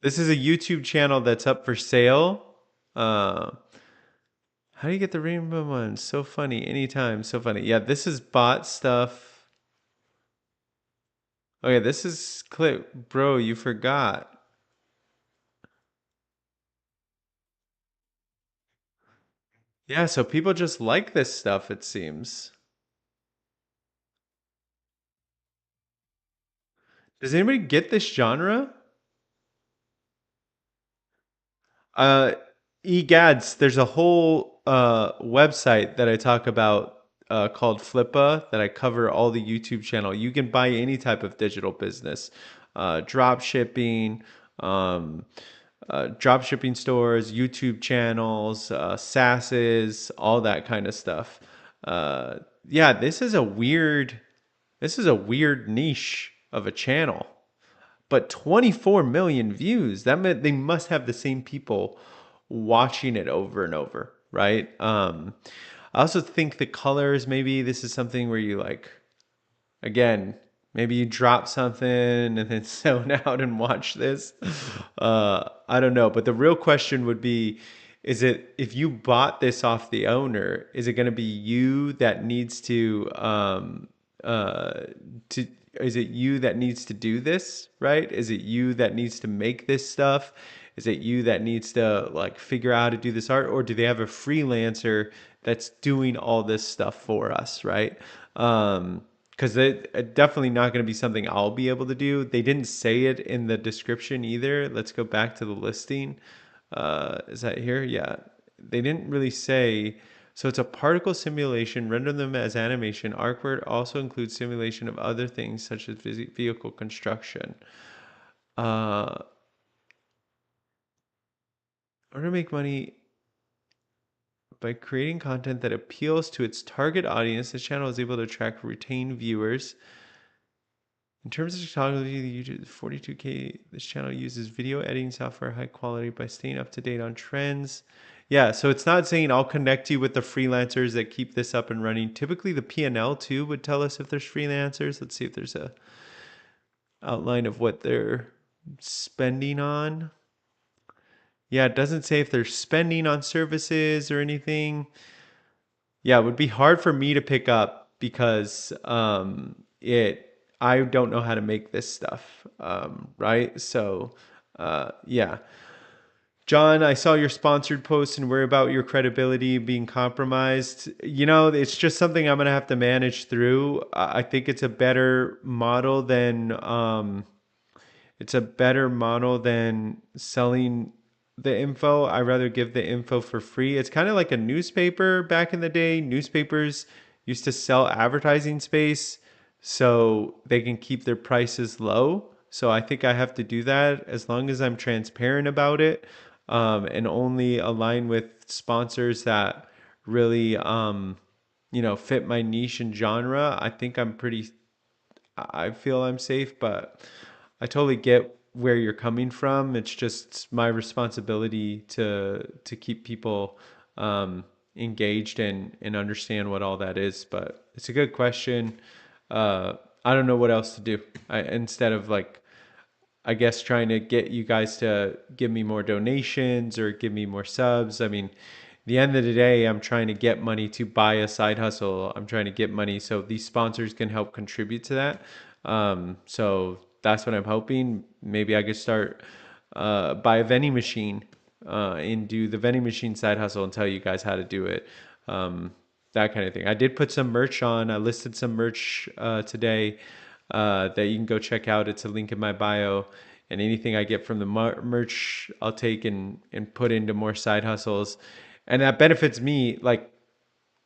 This is a YouTube channel that's up for sale. Uh, how do you get the rainbow ones? So funny. Anytime. So funny. Yeah, this is bot stuff. Okay, this is clip. Bro, you forgot. Yeah, so people just like this stuff, it seems. Does anybody get this genre? Uh, Egads, there's a whole website that I talk about called Flippa that I cover all the YouTube channel. You can buy any type of digital business, drop shipping, um, drop shipping stores, YouTube channels, SaaSes, all that kind of stuff. Uh, yeah, this is a weird niche of a channel, but 24 million views. That meant they must have the same people watching it over and over, right? I also think the colors, maybe this is something where you like, again, maybe you drop something and then zone out and watch this. I don't know, but the real question would be, is it, if you bought this off the owner, is it going to be you that needs to is it you that needs to do this, right? Is it you that needs to make this stuff? Is it you that needs to like figure out how to do this art, or do they have a freelancer that's doing all this stuff for us, right? Because it definitely not going to be something I'll be able to do. They didn't say it in the description either. Let's go back to the listing. Is that here? Yeah, they didn't really say. So it's a particle simulation. Render them as animation. Artwork also includes simulation of other things such as vehicle construction. Uh, or to make money by creating content that appeals to its target audience, the channel is able to attract retained viewers. In terms of technology, the YouTube 42K, this channel uses video editing software high quality by staying up to date on trends. Yeah, so it's not saying I'll connect you with the freelancers that keep this up and running. Typically the P&L too would tell us if there's freelancers. Let's see if there's a outline of what they're spending on. Yeah, it doesn't say if they're spending on services or anything. Yeah, it would be hard for me to pick up because it I don't know how to make this stuff, right? So, yeah. John, I saw your sponsored post and worry about your credibility being compromised. You know, it's just something I'm gonna have to manage through. I think it's a better model than selling the info. I rather give the info for free. It's kind of like a newspaper back in the day. Newspapers used to sell advertising space so they can keep their prices low. So I think I have to do that as long as I'm transparent about it, and only align with sponsors that really, fit my niche and genre. I think I feel I'm safe, but I totally get where you're coming from. It's just my responsibility to keep people engaged and understand what all that is. But it's a good question. I don't know what else to do. Instead of like, I guess trying to get you guys to give me more donations or give me more subs. I mean, the end of the day, I'm trying to get money to buy a side hustle. I'm trying to get money so these sponsors can help contribute to that. So that's what I'm hoping. Maybe I could start buy a vending machine and do the vending machine side hustle and tell you guys how to do it. That kind of thing. I did put some merch on. I listed some merch today that you can go check out. It's a link in my bio. And anything I get from the merch, I'll take and put into more side hustles. And that benefits me. Like,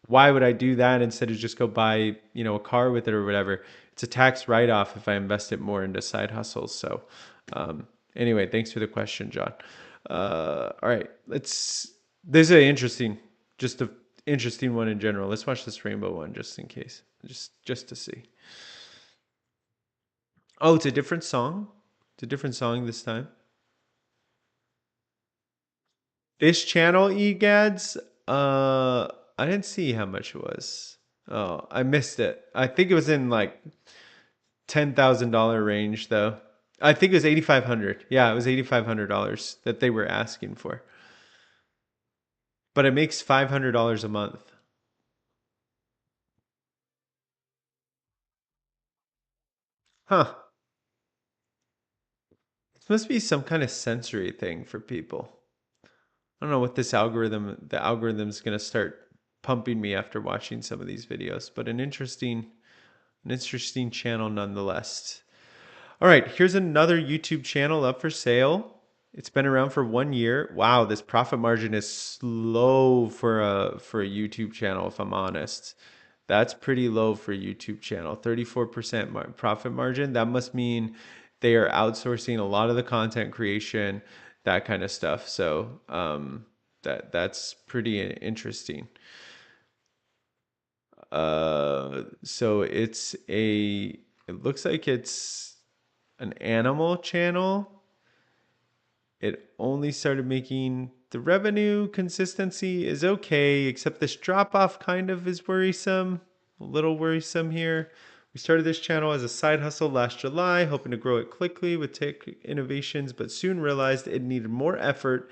why would I do that instead of just go buy, a car with it or whatever? It's a tax write-off if I invest it more into side hustles. So, anyway, thanks for the question, John. All right, this is a just a interesting one in general. Let's watch this rainbow one just in case, just to see. Oh, it's a different song. It's a different song this time. This channel, egads. I didn't see how much it was. Oh, I missed it. I think it was in like $10,000 range though. I think it was 8,500. Yeah, it was $8,500 that they were asking for. But it makes $500 a month. Huh. This must be some kind of sensory thing for people. I don't know what this algorithm, the algorithm's going to start pumping me after watching some of these videos, but an interesting channel nonetheless. All right, here's another YouTube channel up for sale. It's been around for 1 year. Wow, this profit margin is slow for a YouTube channel, if I'm honest. That's pretty low for a YouTube channel. 34% profit margin. That must mean they are outsourcing a lot of the content creation, that kind of stuff. So that's pretty interesting. So it looks like it's an animal channel. It only started making the revenue consistency is okay, except this drop off kind of is worrisome, a little worrisome here. We started this channel as a side hustle last July, hoping to grow it quickly with tech innovations, but soon realized it needed more effort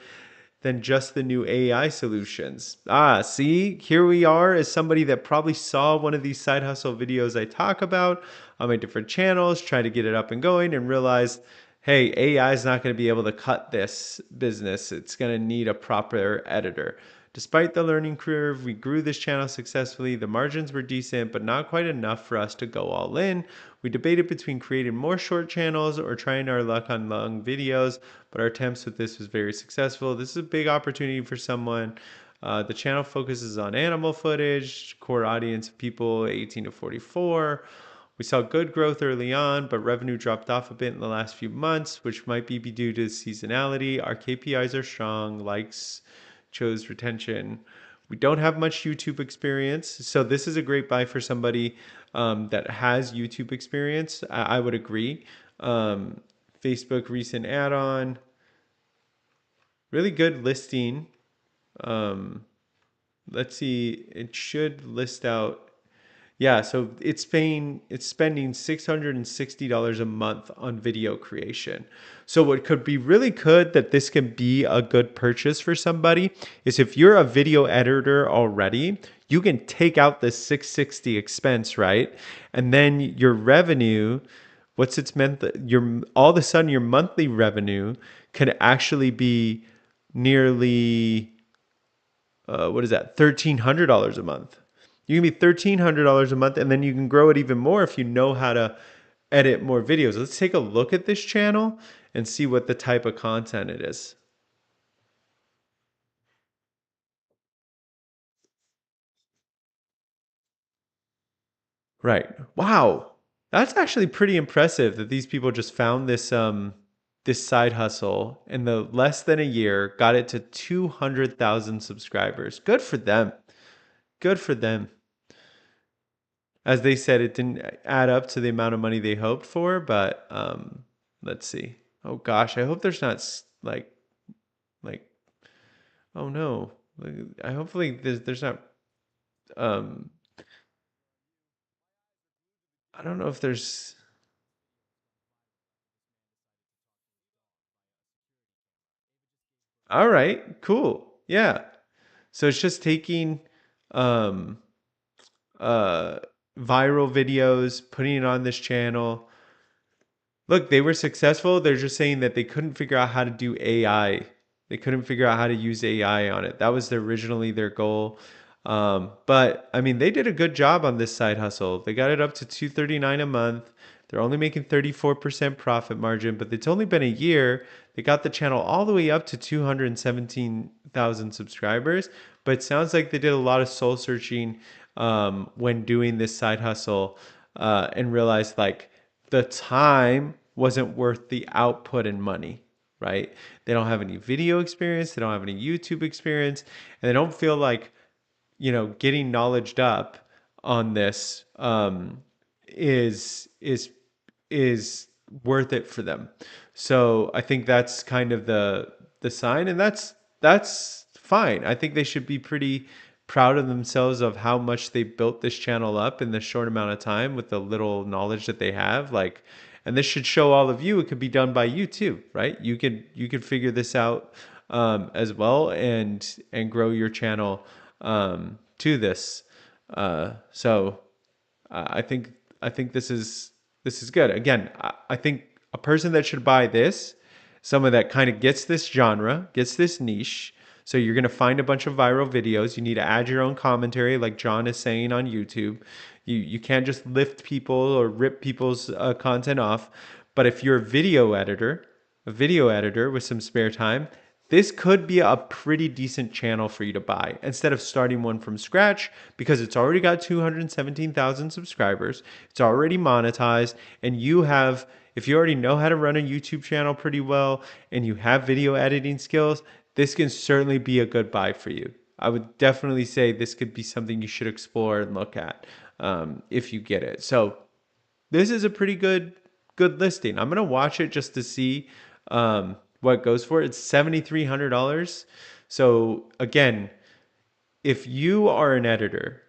than just the new AI solutions. Ah, see, here we are as somebody that probably saw one of these side hustle videos I talk about on my different channels, trying to get it up and going, and realized, hey, AI is not going to be able to cut this business. It's going to need a proper editor. Despite the learning curve, we grew this channel successfully. The margins were decent, but not quite enough for us to go all in. We debated between creating more short channels or trying our luck on long videos, but our attempts with this was very successful. This is a big opportunity for someone. The channel focuses on animal footage, core audience of people 18 to 44. We saw good growth early on, but revenue dropped off a bit in the last few months, which might be due to seasonality. Our KPIs are strong, likes, chose, retention. We don't have much YouTube experience, so this is a great buy for somebody that has YouTube experience. I would agree. Facebook recent add-on, really good listing. Um, let's see, it should list out. Yeah, so it's spending $660 a month on video creation. So what could be really good that this can be a good purchase for somebody is if you're a video editor already, you can take out this 660 expense, right? And then your revenue, what's it's meant that your all of a sudden your monthly revenue can actually be nearly what is that? $1,300 a month. You can be $1,300 a month, and then you can grow it even more if you know how to edit more videos. Let's take a look at this channel and see what the type of content it is. Right. Wow. That's actually pretty impressive that these people just found this side hustle in the less than a year, got it to 200,000 subscribers. Good for them. Good for them. As they said, it didn't add up to the amount of money they hoped for, but let's see. Oh gosh, I hope there's not like oh no. I hopefully there's not um I don't know if there's all right, cool. Yeah. So it's just taking um uh viral videos, putting it on this channel. Look, they were successful. They're just saying that they couldn't figure out how to do AI. They couldn't figure out how to use AI on it. That was originally their goal. But I mean, they did a good job on this side hustle. They got it up to 239 a month. They're only making 34% profit margin, but it's only been a year. They got the channel all the way up to 217,000 subscribers. But it sounds like they did a lot of soul searching when doing this side hustle and realized like the time wasn't worth the output and money, right? They don't have any video experience, they don't have any YouTube experience, and they don't feel like, getting knowledged up on this is worth it for them. So I think that's kind of the sign, and that's fine. I think they should be pretty proud of themselves of how much they built this channel up in the short amount of time with the little knowledge that they have. Like, And this should show all of you it could be done by you too, right? You could figure this out as well and grow your channel to this. So I think this is good. Again, I think a person that should buy this, someone that kind of gets this genre, gets this niche. So you're going to find a bunch of viral videos. You need to add your own commentary, like John is saying on YouTube. You can't just lift people or rip people's content off. But if you're a video editor with some spare time, this could be a pretty decent channel for you to buy instead of starting one from scratch, because it's already got 217,000 subscribers. It's already monetized, and if you already know how to run a YouTube channel pretty well and you have video editing skills, this can certainly be a good buy for you. I would definitely say this could be something you should explore and look at if you get it. So this is a pretty good listing. I'm gonna watch it just to see what it goes for. It's $7,300. So again, if you're an editor,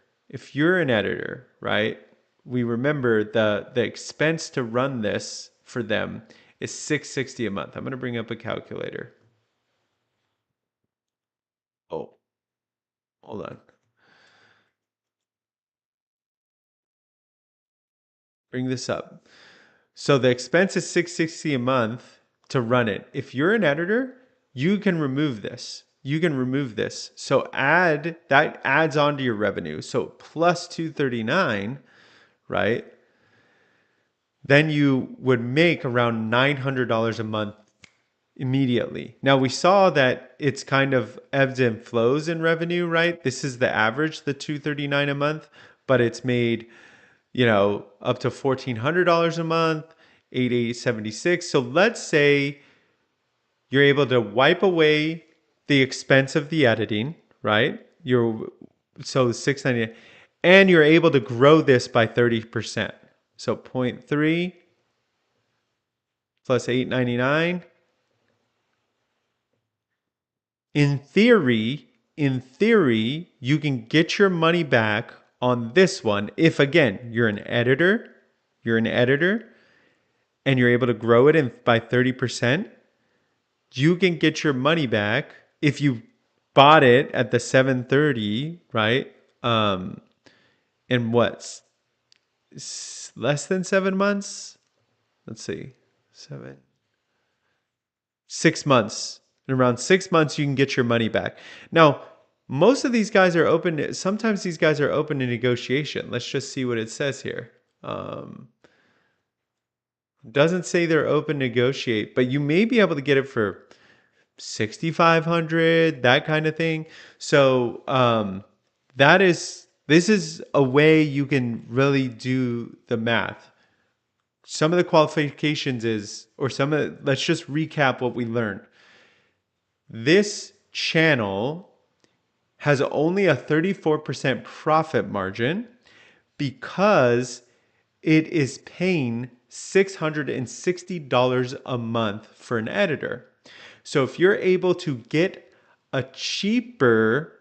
right? We remember the expense to run this for them is $660 a month. I'm gonna bring up a calculator. Oh, hold on. Bring this up. So the expense is $660 a month to run it. If you're an editor, you can remove this. So that adds on to your revenue. So plus 239, right? Then you would make around $900 a month immediately. Now we saw that it's kind of ebbs and flows in revenue, right? This is the average, the 239 a month, but it's made, up to $1,400 a month, 8,876. So let's say you're able to wipe away the expense of the editing, right? So 699, and you're able to grow this by 30%. So 0.3 plus 899. In theory, you can get your money back on this one if, again, you're an editor and you're able to grow it by 30%. You can get your money back if you bought it at the 730, right? In what's less than 7 months? Let's see, 6 months. In around 6 months, you can get your money back. Now, most of these guys are open. Sometimes these guys are open to negotiation. Let's just see what it says here. Doesn't say they're open to negotiate, but you may be able to get it for 6,500, that kind of thing. So this is a way you can really do the math. Some of the qualifications let's just recap what we learned. This channel has only a 34% profit margin because it is paying $660 a month for an editor. So if you're able to get a cheaper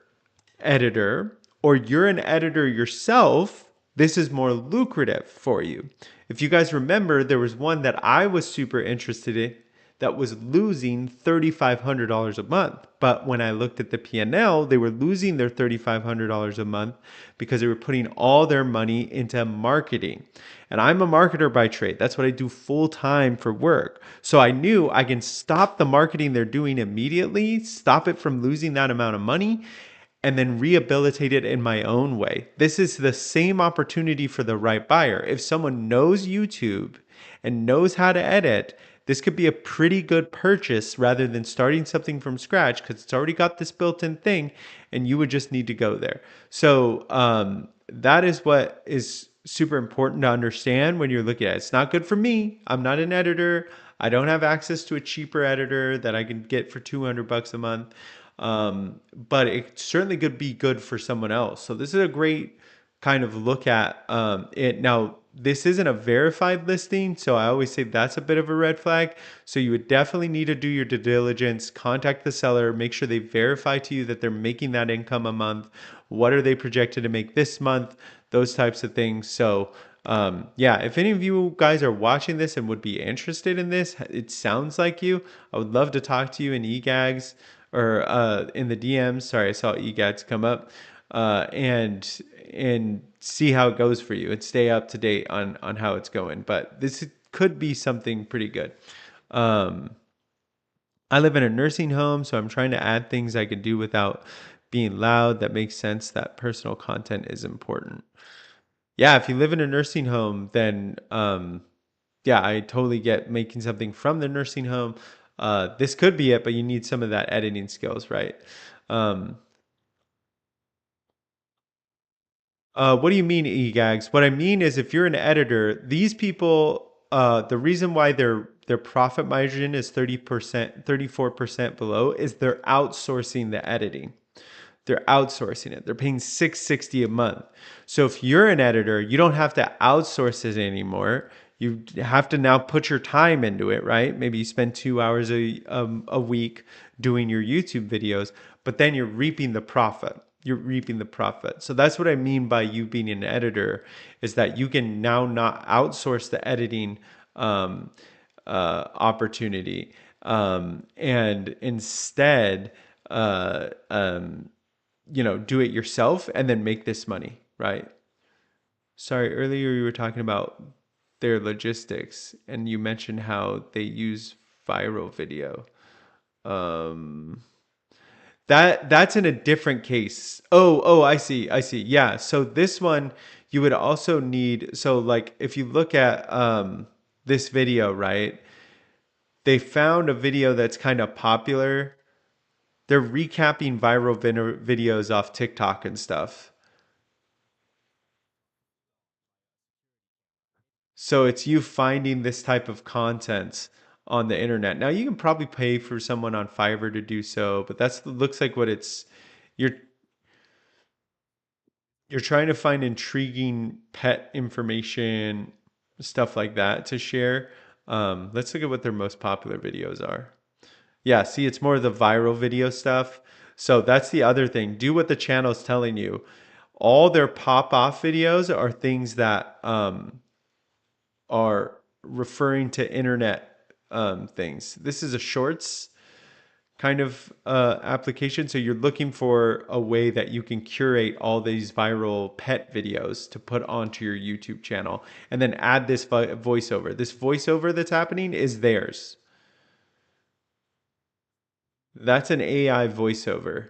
editor, or you're an editor yourself, this is more lucrative for you. If you guys remember, there was one that I was super interested in that was losing $3,500 a month. But when I looked at the P&L, they were losing their $3,500 a month because they were putting all their money into marketing. And I'm a marketer by trade. That's what I do full time for work. So I knew I can stop the marketing they're doing immediately, stop it from losing that amount of money, and then rehabilitate it in my own way. This is the same opportunity for the right buyer. If someone knows YouTube and knows how to edit, this could be a pretty good purchase rather than starting something from scratch, because it's already got this built-in thing and you would just need to go there. So that is what is super important to understand when you're looking at it. It's not good for me. I'm not an editor. I don't have access to a cheaper editor that I can get for $200 a month. But it certainly could be good for someone else. So this is a great kind of look at it. Now, this isn't a verified listing, so I always say that's a bit of a red flag. So you would definitely need to do your due diligence, contact the seller, make sure they verify to you that they're making that income a month. What are they projected to make this month? Those types of things. So Yeah, if any of you guys are watching this and would be interested in this, it sounds like you. I would love to talk to you in eGags or in the DMs. Sorry, I saw eGags come up, and see how it goes for you and stay up to date on how it's going. But this could be something pretty good. Um, I live in a nursing home, so I'm trying to add things I can do without being loud. That makes sense. That personal content is important. Yeah, if you live in a nursing home, then yeah, I totally get making something from the nursing home. This could be it, but you need some of that editing skills, right? Um, what do you mean, eGags? What I mean is, if you're an editor, these people, the reason why their profit margin is 30%, 34% below is they're outsourcing the editing. They're outsourcing it. They're paying $660 a month. So if you're an editor, you don't have to outsource it anymore. You have to now put your time into it, right? Maybe you spend 2 hours a week doing your YouTube videos, but then you're reaping the profit. You're reaping the profit. So that's what I mean by you being an editor, is that you can now not outsource the editing um, opportunity, and instead, uh, um, do it yourself and then make this money, right? Sorry, earlier you were talking about their logistics and you mentioned how they use viral video. Um, that's in a different case. Oh, I see. I see. Yeah. So this one you would also need, so like if you look at this video, right? They found a video that's kind of popular. They're recapping viral videos off TikTok and stuff. So it's you finding this type of content on the internet. Now you can probably pay for someone on Fiverr to do so, but that's looks like what it's you're you're trying to find intriguing pet information, stuff like that to share. Let's look at what their most popular videos are. Yeah, see, it's more of the viral video stuff. So that's the other thing. Do what the channel is telling you. All their pop off videos are things that are referring to internet things. This is a shorts kind of application. So you're looking for a way that you can curate all these viral pet videos to put onto your YouTube channel and then add this voiceover. This voiceover that's happening is theirs. That's an AI voiceover.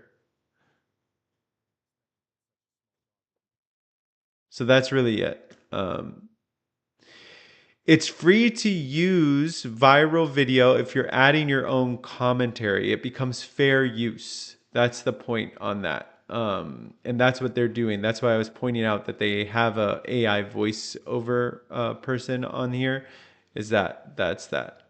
So that's really it. It's free to use viral video if you're adding your own commentary. It becomes fair use. That's the point on that. And that's what they're doing. That's why I was pointing out that they have a AI voiceover person on here. Is that's that.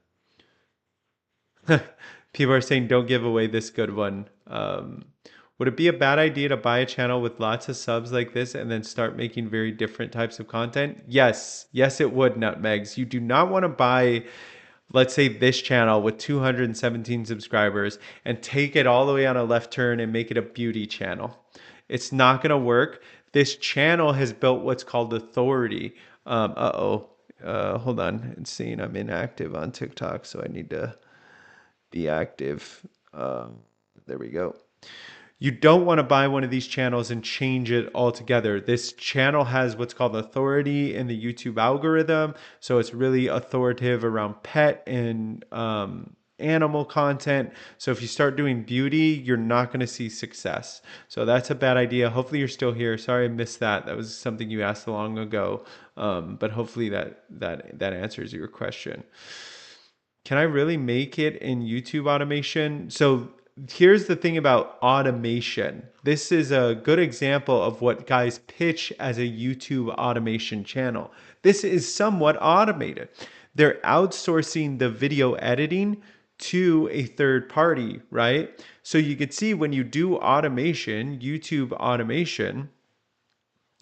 People are saying don't give away this good one. Would it be a bad idea to buy a channel with lots of subs like this and then start making very different types of content? Yes, yes, it would, Nutmegs. You do not want to buy, let's say, this channel with 217 subscribers and take it all the way on a left turn and make it a beauty channel. It's not going to work. This channel has built what's called authority. Hold on. It's saying I'm inactive on TikTok, so I need to be active. There we go. You don't want to buy one of these channels and change it altogether. This channel has what's called authority in the YouTube algorithm. So it's really authoritative around pet and animal content. So if you start doing beauty, you're not going to see success. So that's a bad idea. Hopefully you're still here. Sorry I missed that. That was something you asked long ago. But hopefully that answers your question. Can I really make it in YouTube automation? So here's the thing about automation. This is a good example of what guys pitch as a YouTube automation channel. This is somewhat automated. They're outsourcing the video editing to a third party, right? So you can see when you do automation, YouTube automation,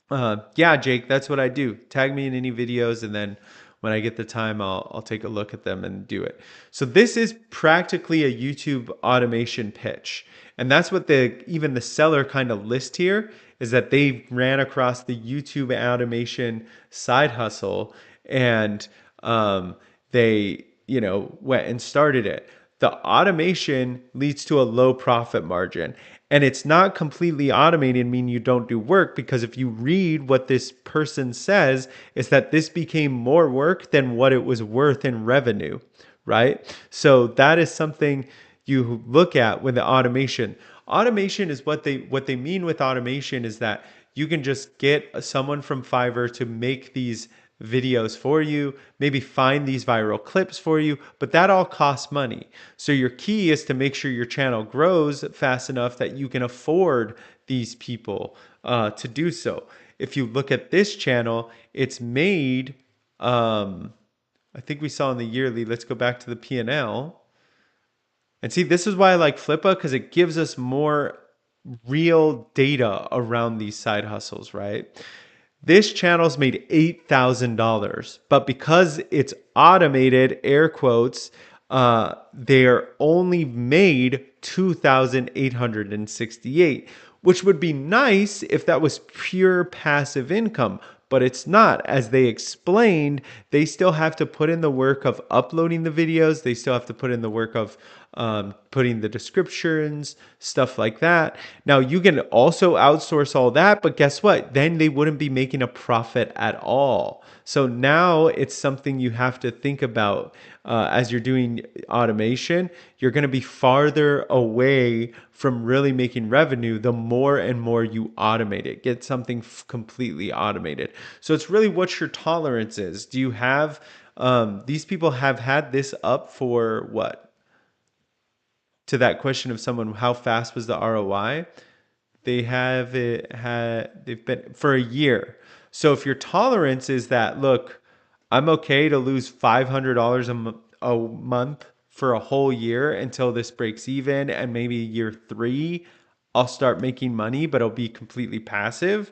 yeah, Jake, that's what I do. Tag me in any videos, and then when I get the time, I'll take a look at them and do it. So this is practically a YouTube automation pitch, and that's what the even the seller kind of list here is that they ran across the YouTube automation side hustle, and they, went and started it. The automation leads to a low profit margin. And it's not completely automated, meaning you don't do work, because if you read what this person says, is that this became more work than what it was worth in revenue, right? So that is something you look at with the automation. Automation is what they mean with automation is that you can just get someone from Fiverr to make these videos for you, maybe find these viral clips for you, but that all costs money. So your key is to make sure your channel grows fast enough that you can afford these people to do so. If you look at this channel, it's made, I think we saw in the yearly, let's go back to the P&L. And see, this is why I like Flippa, because it gives us more real data around these side hustles, right? This channel's made $8,000, but because it's automated, air quotes, they're only made 2,868, which would be nice if that was pure passive income, but it's not. As they explained, they still have to put in the work of uploading the videos. They still have to put in the work of putting the descriptions, stuff like that. Now, you can also outsource all that, but guess what? Then they wouldn't be making a profit at all. So now it's something you have to think about as you're doing automation. You're going to be farther away from really making revenue the more and more you automate it. Get something completely automated. So it's really what your tolerance is. Do you have, these people have had this up for what? To that question of someone, how fast was the ROI? They've been for a year. So if your tolerance is that, look, I'm okay to lose $500 a month for a whole year until this breaks even, and maybe year 3 I'll start making money, but it'll be completely passive,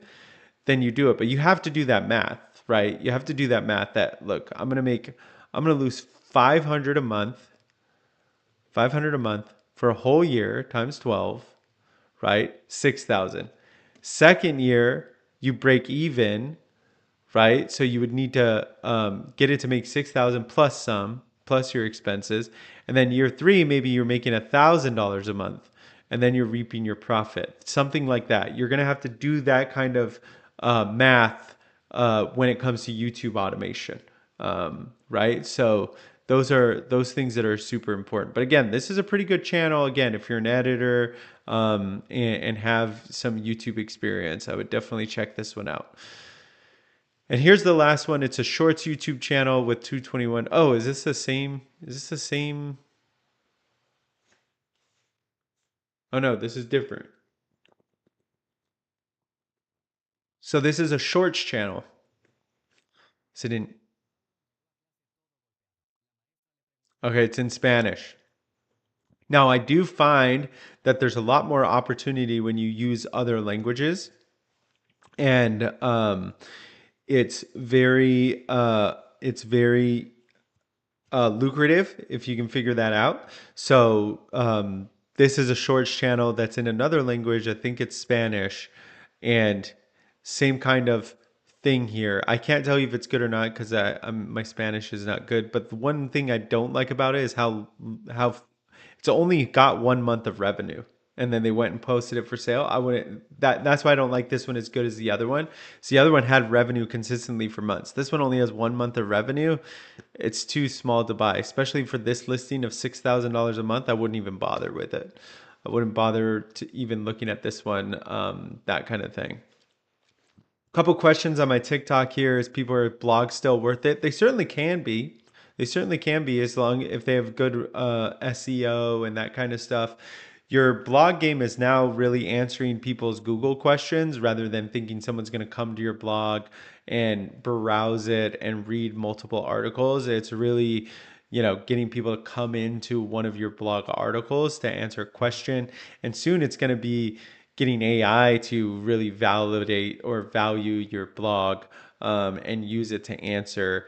then you do it. But you have to do that math, right? You have to do that math that, look, I'm gonna lose 500 a month for a whole year times 12, right? 6,000. Second year, you break even, right? So you would need to get it to make 6,000 plus some, plus your expenses. And then year 3, maybe you're making $1,000 a month, and then you're reaping your profit. Something like that. You're going to have to do that kind of math when it comes to YouTube automation, right? So those are those things that are super important. But again, this is a pretty good channel. Again, if you're an editor and have some YouTube experience, I would definitely check this one out. And here's the last one. It's a shorts YouTube channel with 221. Oh, is this the same? Is this the same? Oh no, this is different. So this is a shorts channel. So it didn't. Okay, it's in Spanish. Now, I do find that there's a lot more opportunity when you use other languages, and it's very lucrative if you can figure that out. So this is a shorts channel that's in another language. I think it's Spanish, and same kind of thing here. I can't tell you if it's good or not because my Spanish is not good. But the one thing I don't like about it is how it's only got 1 month of revenue, and then they went and posted it for sale. I wouldn't that's why I don't like this one as good as the other one. So the other one had revenue consistently for months. This one only has 1 month of revenue. It's too small to buy, especially for this listing of $6,000 a month. I wouldn't even bother with it. I wouldn't bother to even looking at this one, that kind of thing. Couple questions on my TikTok here: is people, are blogs still worth it? They certainly can be. They certainly can be, as long if they have good SEO and that kind of stuff. Your blog game is now really answering people's Google questions rather than thinking someone's going to come to your blog and browse it and read multiple articles. It's really, getting people to come into one of your blog articles to answer a question. And soon it's going to be getting AI to really validate or value your blog, and use it to answer,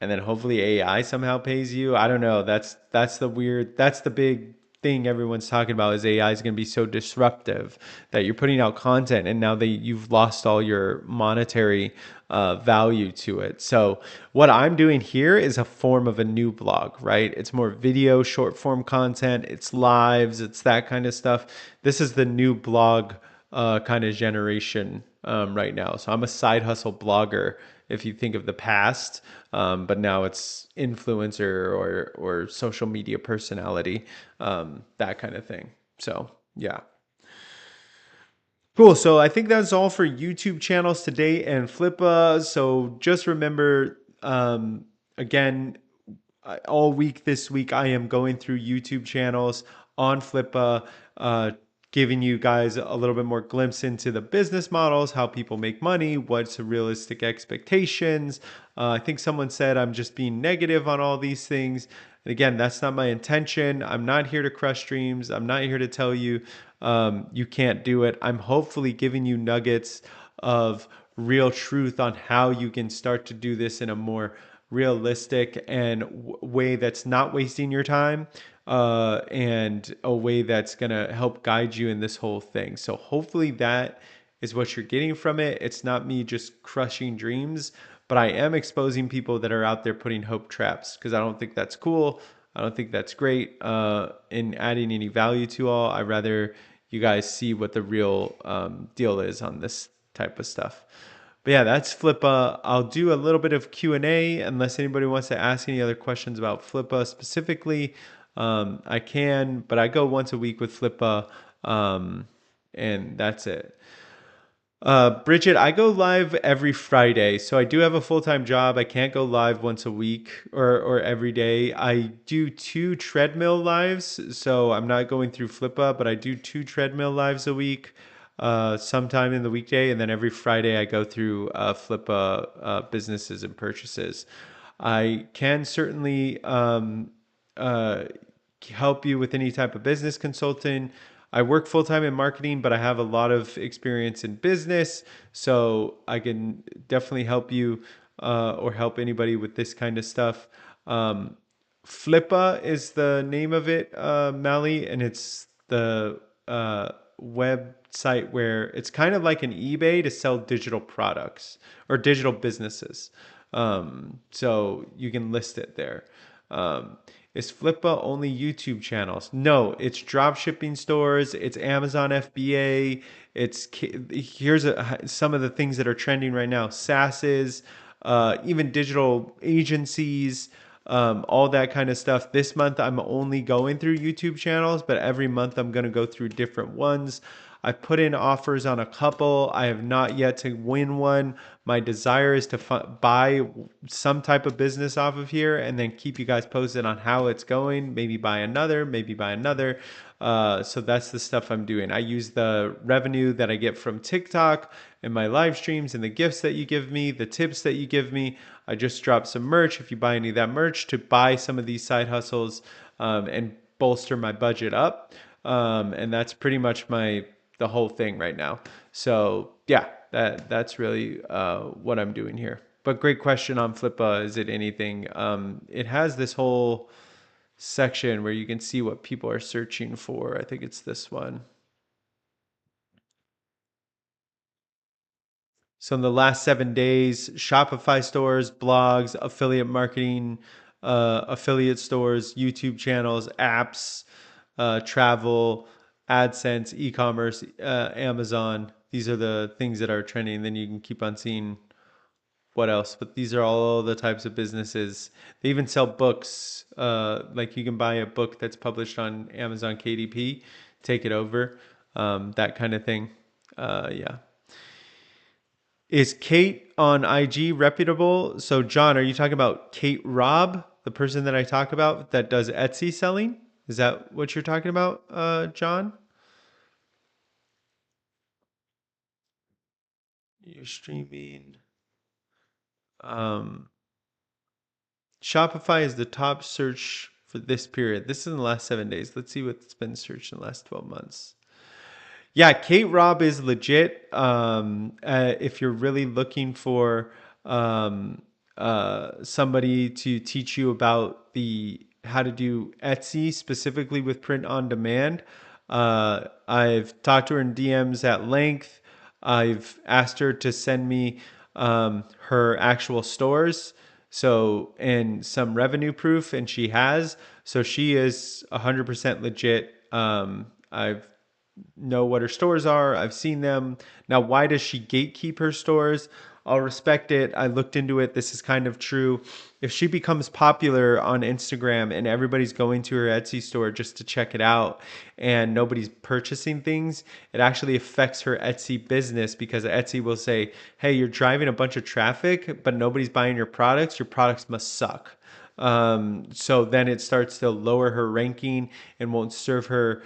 and then hopefully AI somehow pays you. I don't know. That's the big thing everyone's talking about is AI is going to be so disruptive that you're putting out content and now you've lost all your monetary value to it. So what I'm doing here is a form of a new blog, right? It's more video, short form content, it's lives, it's that kind of stuff. This is the new blog kind of generation right now. So I'm a side hustle blogger if you think of the past, but now it's influencer or social media personality, that kind of thing. So yeah. Cool. So I think that's all for YouTube channels today and Flippa. So just remember, again, all week this week, I am going through YouTube channels on Flippa, giving you guys a little bit more glimpse into the business models, how people make money, what's realistic expectations. I think someone said I'm just being negative on all these things. And again, that's not my intention. I'm not here to crush dreams. I'm not here to tell you you can't do it. I'm hopefully giving you nuggets of real truth on how you can start to do this in a more realistic and way that's not wasting your time, and a way that's going to help guide you in this whole thing. So hopefully that is what you're getting from it. It's not me just crushing dreams, but I am exposing people that are out there putting hope traps because I don't think that's cool. I don't think that's great in adding any value to all. I'd rather you guys see what the real deal is on this type of stuff. But yeah, that's Flippa. I'll do a little bit of Q&A unless anybody wants to ask any other questions about Flippa specifically. I can, but I go once a week with Flippa, and that's it. Bridget, I go live every Friday, so I do have a full-time job. I can't go live once a week or every day. I do 2 treadmill lives, so I'm not going through Flippa, but I do 2 treadmill lives a week, sometime in the weekday, and then every Friday I go through Flippa businesses and purchases. I can certainly uh, help you with any type of business consulting. I work full time in marketing, but I have a lot of experience in business, so I can definitely help you or help anybody with this kind of stuff. Um, Flippa is the name of it, Mally, and it's the website where it's kind of like an eBay to sell digital products or digital businesses. So you can list it there. Is Flippa only YouTube channels? No, it's drop shipping stores. It's Amazon FBA. Here's some of the things that are trending right now: SaaSes, even digital agencies, all that kind of stuff. This month I'm only going through YouTube channels, but every month I'm going to go through different ones. I put in offers on a couple. I have not yet to win one. My desire is to buy some type of business off of here and then keep you guys posted on how it's going. Maybe buy another, maybe buy another. So that's the stuff I'm doing. I use the revenue that I get from TikTok and my live streams and the gifts that you give me, the tips that you give me. I just dropped some merch. If you buy any of that merch, to buy some of these side hustles and bolster my budget up. And that's pretty much the whole thing right now. So yeah, that's really what I'm doing here. But great question on Flippa. Is it anything? It has this whole section where you can see what people are searching for. I think it's this one. So in the last 7 days, Shopify stores, blogs, affiliate marketing, affiliate stores, YouTube channels, apps, travel, AdSense, e-commerce, Amazon. These are the things that are trending. Then you can keep on seeing what else. But these are all the types of businesses. They even sell books. Like you can buy a book that's published on Amazon KDP, take it over, that kind of thing. Yeah. Is Kate on IG reputable? So, John, are you talking about Kate Robb, the person that I talk about that does Etsy selling? Is that what you're talking about, John? You're streaming. Um, Shopify is the top search for this period. This is in the last 7 days. Let's see what's been searched in the last 12 months. Yeah, Kate Robb is legit. If you're really looking for somebody to teach you about the how to do Etsy specifically with print on demand. I've talked to her in DMs at length. I've asked her to send me her actual stores, so, and some revenue proof, and she has. So she is 100% legit. I've know what her stores are. I've seen them. Now, why does she gatekeep her stores? I'll respect it. I looked into it. This is kind of true. If she becomes popular on Instagram and everybody's going to her Etsy store just to check it out and nobody's purchasing things, it actually affects her Etsy business, because Etsy will say, hey, you're driving a bunch of traffic, but nobody's buying your products. Your products must suck. So then it starts to lower her ranking and won't serve her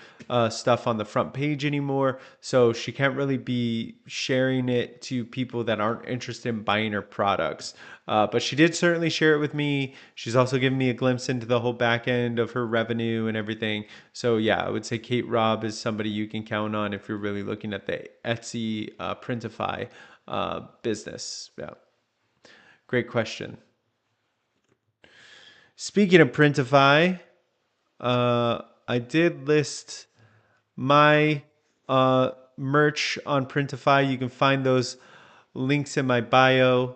stuff on the front page anymore. So she can't really be sharing it to people that aren't interested in buying her products. But she did certainly share it with me. She's also given me a glimpse into the whole back end of her revenue and everything. So yeah, I would say Kate Robb is somebody you can count on if you're really looking at the Etsy Printify business. Yeah, great question. Speaking of Printify, I did list my merch on Printify. You can find those links in my bio.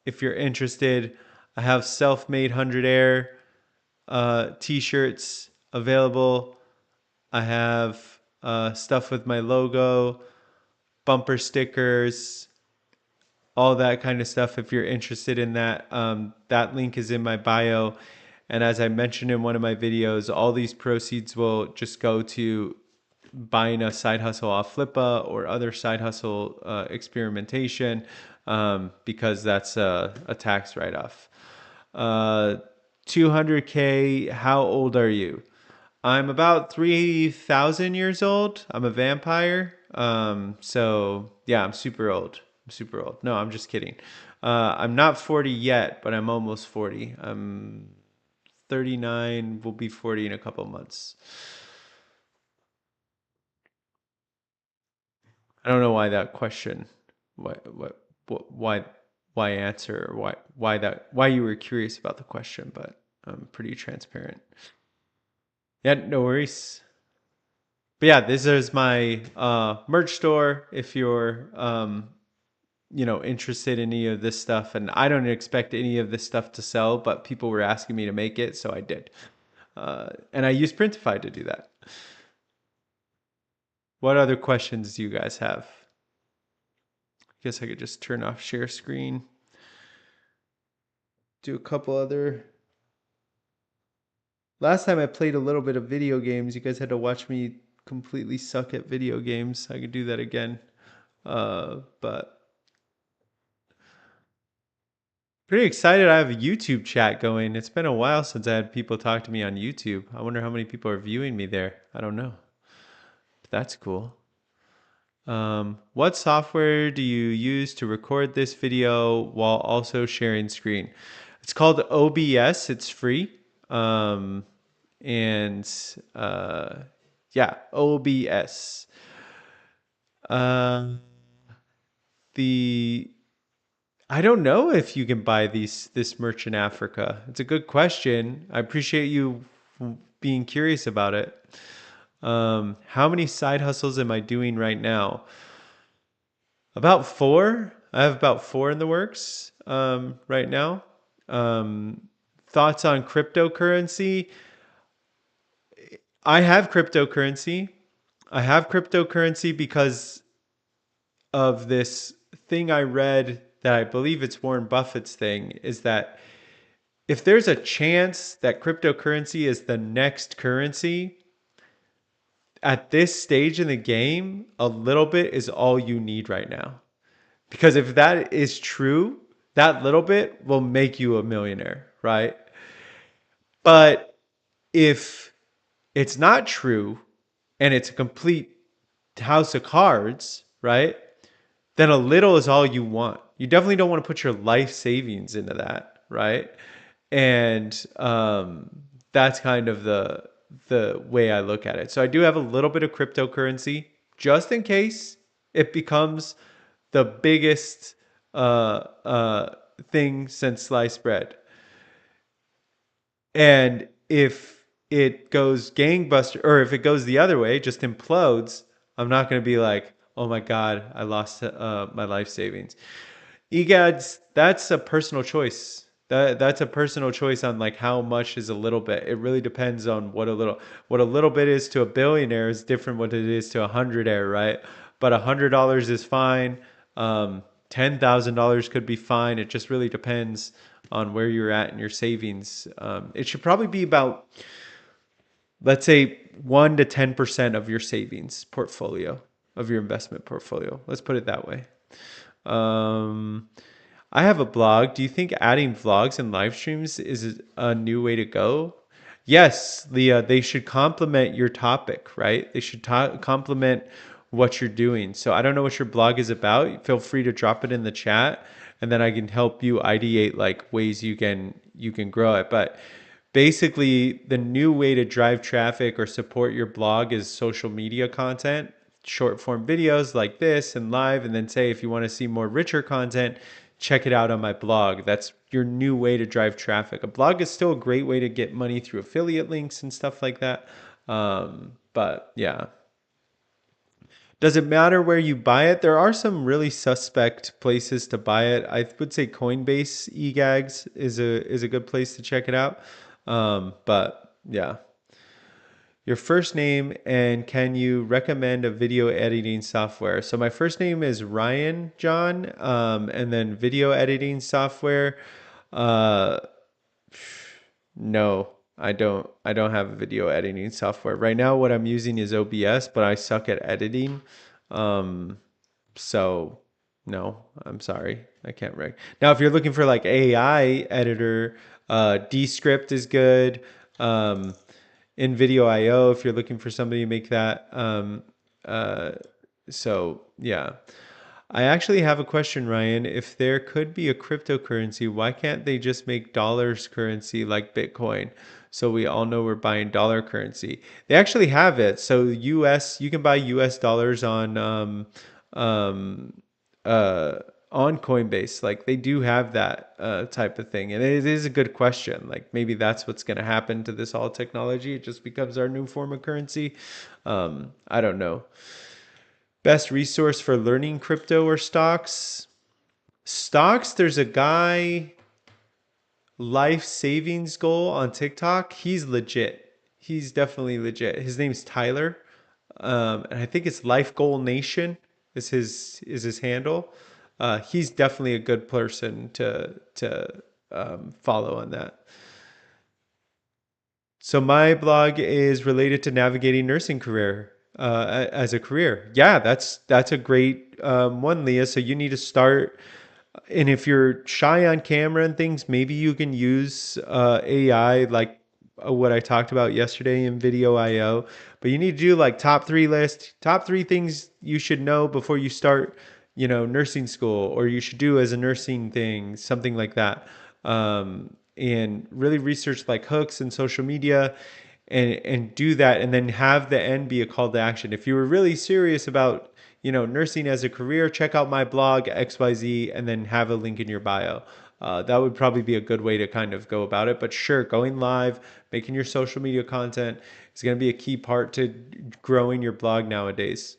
If you're interested, I have self-made 100 Air t-shirts available. I have stuff with my logo, bumper stickers, all that kind of stuff. If you're interested in that, that link is in my bio. And as I mentioned in one of my videos, all these proceeds will just go to buying a side hustle off Flippa or other side hustle experimentation, because that's a tax write-off. 200K, how old are you? I'm about 3,000 years old. I'm a vampire. So yeah, I'm super old. I'm super old. No, I'm just kidding. I'm not 40 yet, but I'm almost 40. I'm 39, will be 40 in a couple months. I don't know why that question, why, why answer, or why you were curious about the question, but I'm pretty transparent. Yeah, no worries. But yeah, this is my merch store. If you're interested in any of this stuff, and I don't expect any of this stuff to sell, but people were asking me to make it, so I did. And I use Printify to do that. What other questions do you guys have? I guess I could just turn off share screen. Do a couple other. Last time I played a little bit of video games, you guys had to watch me completely suck at video games. I could do that again. But pretty excited. I have a YouTube chat going. It's been a while since I had people talk to me on YouTube. I wonder how many people are viewing me there. I don't know. But that's cool. What software do you use to record this video while also sharing screen? It's called OBS. It's free. And yeah, OBS. The I don't know if you can buy this merch in Africa. It's a good question. I appreciate you being curious about it. How many side hustles am I doing right now? About four. I have about four in the works right now. Thoughts on cryptocurrency? I have cryptocurrency. I have cryptocurrency because of this thing I read that I believe it's Warren Buffett's thing, is that if there's a chance that cryptocurrency is the next currency, at this stage in the game, a little bit is all you need right now. Because if that is true, that little bit will make you a millionaire, right? But if it's not true and it's a complete house of cards, right? Then a little is all you want. You definitely don't want to put your life savings into that, right? And that's kind of the way I look at it. So I do have a little bit of cryptocurrency just in case it becomes the biggest thing since sliced bread. And if it goes gangbuster, or if it goes the other way, just implodes, I'm not going to be like, oh my God, I lost my life savings. EGADs, that's a personal choice. That's a personal choice on like how much is a little bit. It really depends on what a little bit is to a billionaire is different what it is to a hundredaire, right? But $100 is fine. $10,000 could be fine. It just really depends on where you're at in your savings. It should probably be about, let's say, 1 to 10% of your savings portfolio, of your investment portfolio. Let's put it that way. Um, I have a blog. Do you think adding vlogs and live streams is a new way to go? Yes, Leah, they should complement your topic, right? They should complement what you're doing. So I don't know what your blog is about. Feel free to drop it in the chat and then I can help you ideate like ways you can grow it. But basically the new way to drive traffic or support your blog is social media content, short form videos like this and live, and then say if you want to see more richer content, check it out on my blog. That's your new way to drive traffic. A blog is still a great way to get money through affiliate links and stuff like that. But yeah, does it matter where you buy it? There are some really suspect places to buy it. I would say Coinbase eGags is a good place to check it out. But yeah, your first name and can you recommend a video editing software? So my first name is Ryan John, and then video editing software. Uh, no, I don't. I don't have a video editing software right now. What I'm using is OBS, but I suck at editing. Um, so no, I'm sorry, I can't rec. Now, if you're looking for like AI editor, Descript is good. Um, InVideo IO if you're looking for somebody to make that. Uh, so yeah. I actually have a question, Ryan. If there could be a cryptocurrency, why can't they just make dollars currency like Bitcoin? So we all know we're buying dollar currency. They actually have it. So US, you can buy US dollars um, uh, on Coinbase. Like they do have that type of thing, and it is a good question. Like maybe that's what's going to happen to this all technology. It just becomes our new form of currency. I don't know. Best resource for learning crypto or stocks? Stocks, there's a guy, Life Savings Goal on TikTok. He's legit. He's definitely legit. His name's Tyler. And I think it's Life Goal Nation is his handle. He's definitely a good person to follow on that. So my blog is related to navigating nursing career as a career. Yeah, that's a great one, Leah. So you need to start, and if you're shy on camera and things, maybe you can use AI like what I talked about yesterday in Video IO. But you need to do like top three list, top three things you should know before you start, nursing school, or you should do as a nursing thing, something like that. And really research like hooks and social media and do that and then have the end be a call to action. If you were really serious about, nursing as a career, check out my blog XYZ and then have a link in your bio. That would probably be a good way to kind of go about it. But sure, going live, making your social media content is going to be a key part to growing your blog nowadays.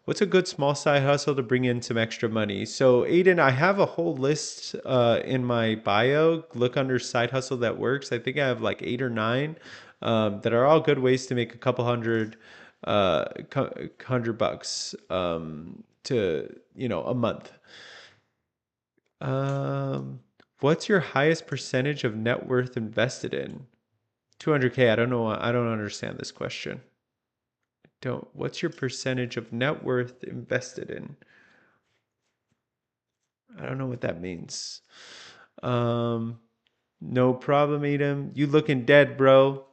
What's a good small side hustle to bring in some extra money? So, Aiden, I have a whole list in my bio. Look under side hustle that works. I think I have like 8 or 9 that are all good ways to make a couple $100 to a month. Um, what's your highest percentage of net worth invested in? 200K. I don't know. I don't understand this question. Don't. What's your percentage of net worth invested in? I don't know what that means. Um, no problem, Edom. You looking dead, bro.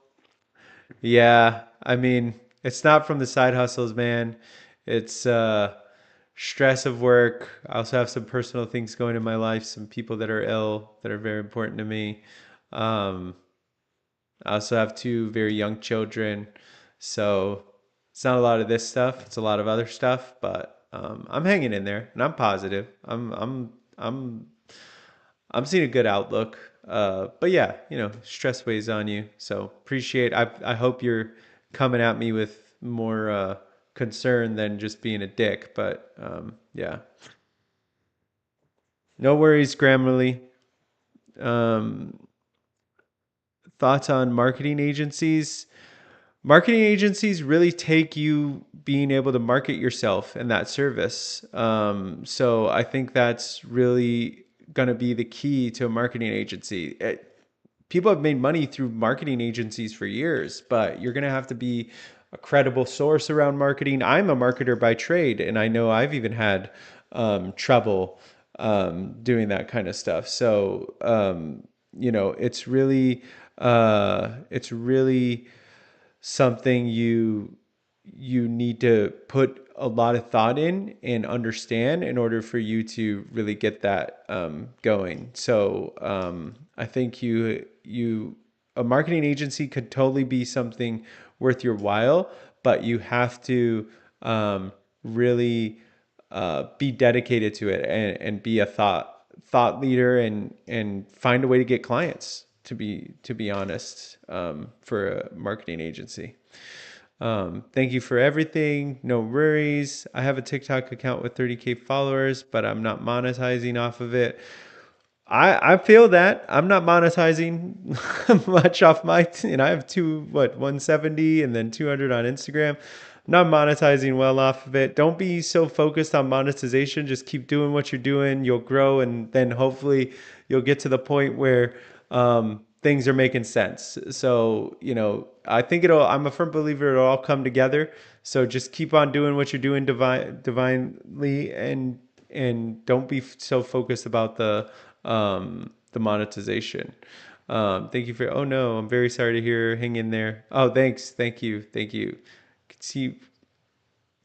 Yeah, I mean, it's not from the side hustles, man. It's stress of work. I also have some personal things going in my life, some people that are ill that are very important to me. Um, I also have 2 very young children. So it's not a lot of this stuff. It's a lot of other stuff, but I'm hanging in there and I'm positive. I'm seeing a good outlook. But yeah, stress weighs on you. So appreciate. I hope you're coming at me with more concern than just being a dick. But yeah, no worries, Grammarly. Um, Thoughts on marketing agencies? Marketing agencies really take you being able to market yourself and that service. So I think that's really going to be the key to a marketing agency. People have made money through marketing agencies for years, but you're going to have to be a credible source around marketing. I'm a marketer by trade, and I know I've even had trouble doing that kind of stuff. So, it's really something you need to put a lot of thought in and understand in order for you to really get that going. So I think you a marketing agency could totally be something worth your while, but you have to really be dedicated to it and be a thought leader and find a way to get clients. To be honest, for a marketing agency. Thank you for everything. No worries. I have a TikTok account with 30K followers, but I'm not monetizing off of it. I feel that I'm not monetizing much off and I have 170 and then 200 on Instagram. I'm not monetizing well off of it. Don't be so focused on monetization. Just keep doing what you're doing. You'll grow, and then hopefully you'll get to the point where things are making sense. So, I think I'm a firm believer it'll all come together. So just keep on doing what you're doing divinely, and don't be so focused about the monetization. Thank you for. Oh no, I'm very sorry to hear. Hang in there. Oh, thanks. Thank you. See,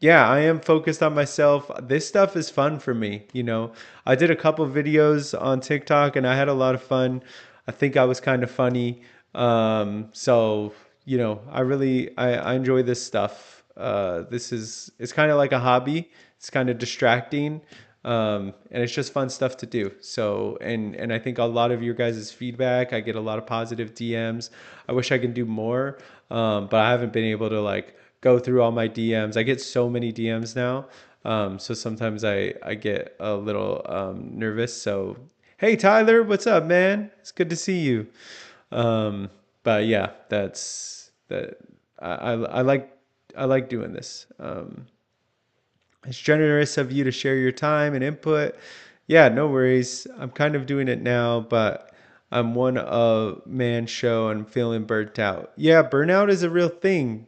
yeah, I am focused on myself. This stuff is fun for me. I did a couple videos on TikTok and I had a lot of fun. I think I was kind of funny. So, I enjoy this stuff. It's kind of like a hobby. It's kind of distracting. And it's just fun stuff to do. So, and I think a lot of your guys' feedback, I get a lot of positive DMs. I wish I could do more. But I haven't been able to like go through all my DMs. I get so many DMs now. So sometimes I get a little nervous. So, hey Tyler, what's up, man? It's good to see you. Um, but yeah, that's that. I like doing this. It's generous of you to share your time and input. Yeah, no worries. I'm kind of doing it now, but I'm one of man show and feeling burnt out. Yeah, burnout is a real thing.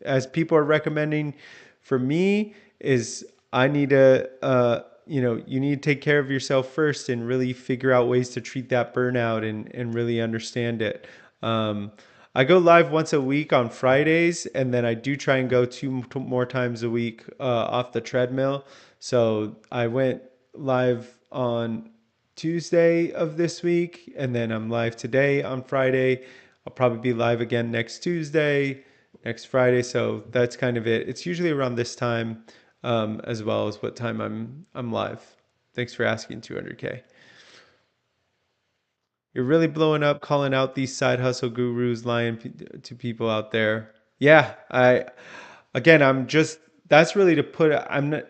As people are recommending for me, is I need to, you need to take care of yourself first and really figure out ways to treat that burnout and really understand it. Um, I go live once a week on Fridays, and then I do try and go two more times a week off the treadmill. So I went live on Tuesday of this week, and then I'm live today on Friday. I'll probably be live again next Tuesday, next Friday. So that's kind of it. It's usually around this time, as well as what time I'm live. Thanks for asking, 200K. You're really blowing up, calling out these side hustle gurus, lying to people out there. Yeah, again, that's really to put, I'm not,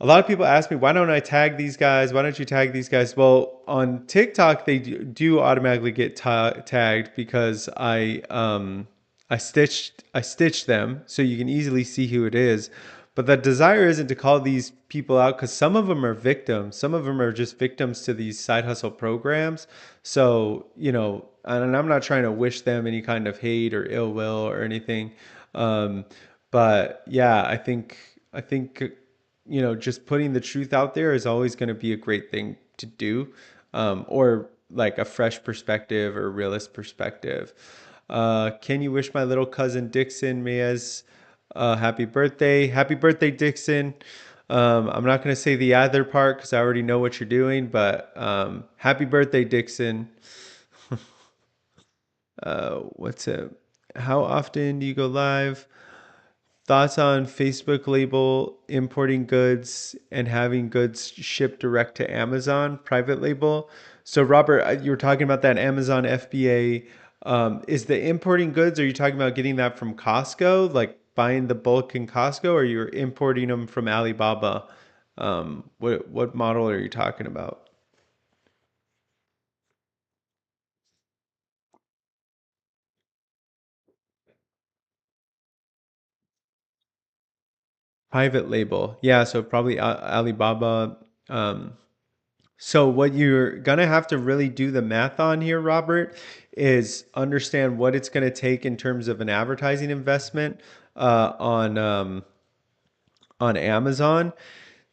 a lot of people ask me, why don't I tag these guys? Why don't you tag these guys? Well, on TikTok, they do automatically get tagged because I stitched them so you can easily see who it is. But the desire isn't to call these people out because some of them are victims. Some of them are just victims to these side hustle programs. So, and I'm not trying to wish them any kind of hate or ill will or anything. Um, but yeah, I think just putting the truth out there is always going to be a great thing to do, or like a fresh perspective or realist perspective. Can you wish my little cousin Dixon Mayes happy birthday? Happy birthday, Dixon. I'm not going to say the other part because I already know what you're doing, but happy birthday, Dixon. What's it? How often do you go live? thoughts on Facebook label importing goods and having goods shipped direct to Amazon private label? So, Robert, you were talking about that Amazon FBA. Is the importing goods, are you talking about getting that from Costco, like buying the bulk in Costco, or you're importing them from Alibaba? What model are you talking about? Private label. Yeah, so probably Alibaba. Um, So what you're gonna have to really do the math on here, Robert, is understand what it's gonna take in terms of an advertising investment on Amazon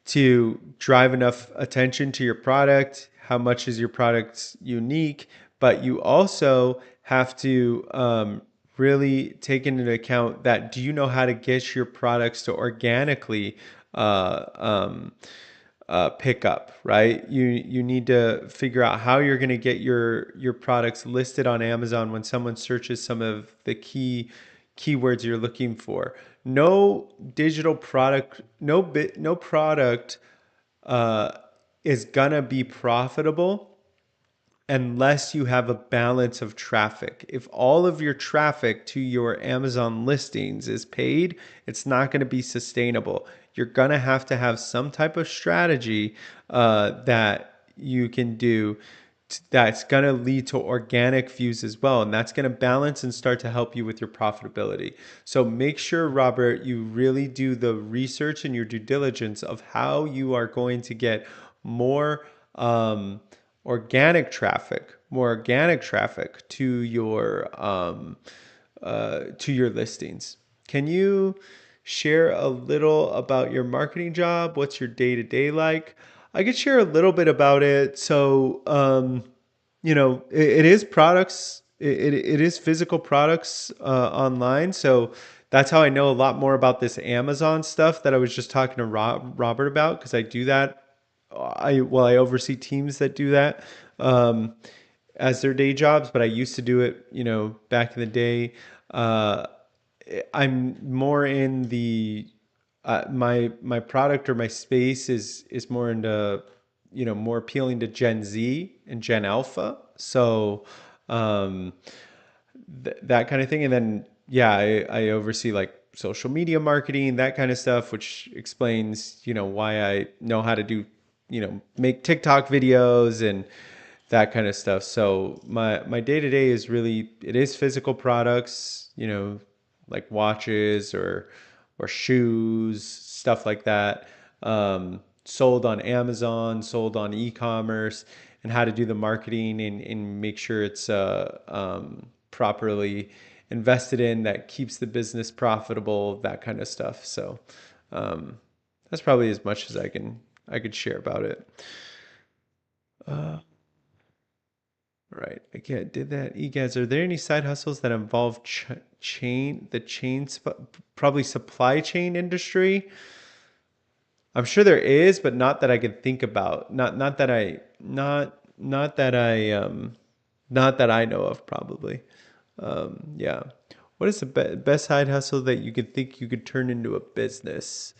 to drive enough attention to your product. How much is your product unique? But you also have to really take into account that do you know how to get your products to organically uh, um, pick up, right? You need to figure out how you're going to get your products listed on Amazon when someone searches some of the keywords you're looking for. No digital product, no product uh, is gonna be profitable unless you have a balance of traffic. If all of your traffic to your Amazon listings is paid, it's not going to be sustainable. You're going to have some type of strategy that you can do that's going to lead to organic views as well. And that's going to balance and start to help you with your profitability. So make sure, Robert, you really do the research and your due diligence of how you are going to get more more organic traffic to your listings. Can you share a little about your marketing job? What's your day to day like? I could share a little bit about it. So, it is products. It is physical products online. So that's how I know a lot more about this Amazon stuff that I was just talking to Robert about because I do that. I oversee teams that do that as their day jobs, but I used to do it, back in the day. Uh, I'm more in the my product or my space is more into more appealing to Gen Z and Gen Alpha. So um, that kind of thing. And then, yeah, I oversee like social media marketing, that kind of stuff, which explains, why I know how to do, make TikTok videos and that kind of stuff. So my day to day is really, it is physical products, like watches or shoes, stuff like that. Sold on Amazon, sold on e-commerce, and how to do the marketing and make sure it's properly invested in that keeps the business profitable, that kind of stuff. So um, that's probably as much as I could share about it. Uh, right. Again, did that. You guys, are there any side hustles that involve probably supply chain industry? I'm sure there is, but not that I could think about. Not that not that I know of probably. Yeah. What is the best side hustle that you could think you could turn into a business?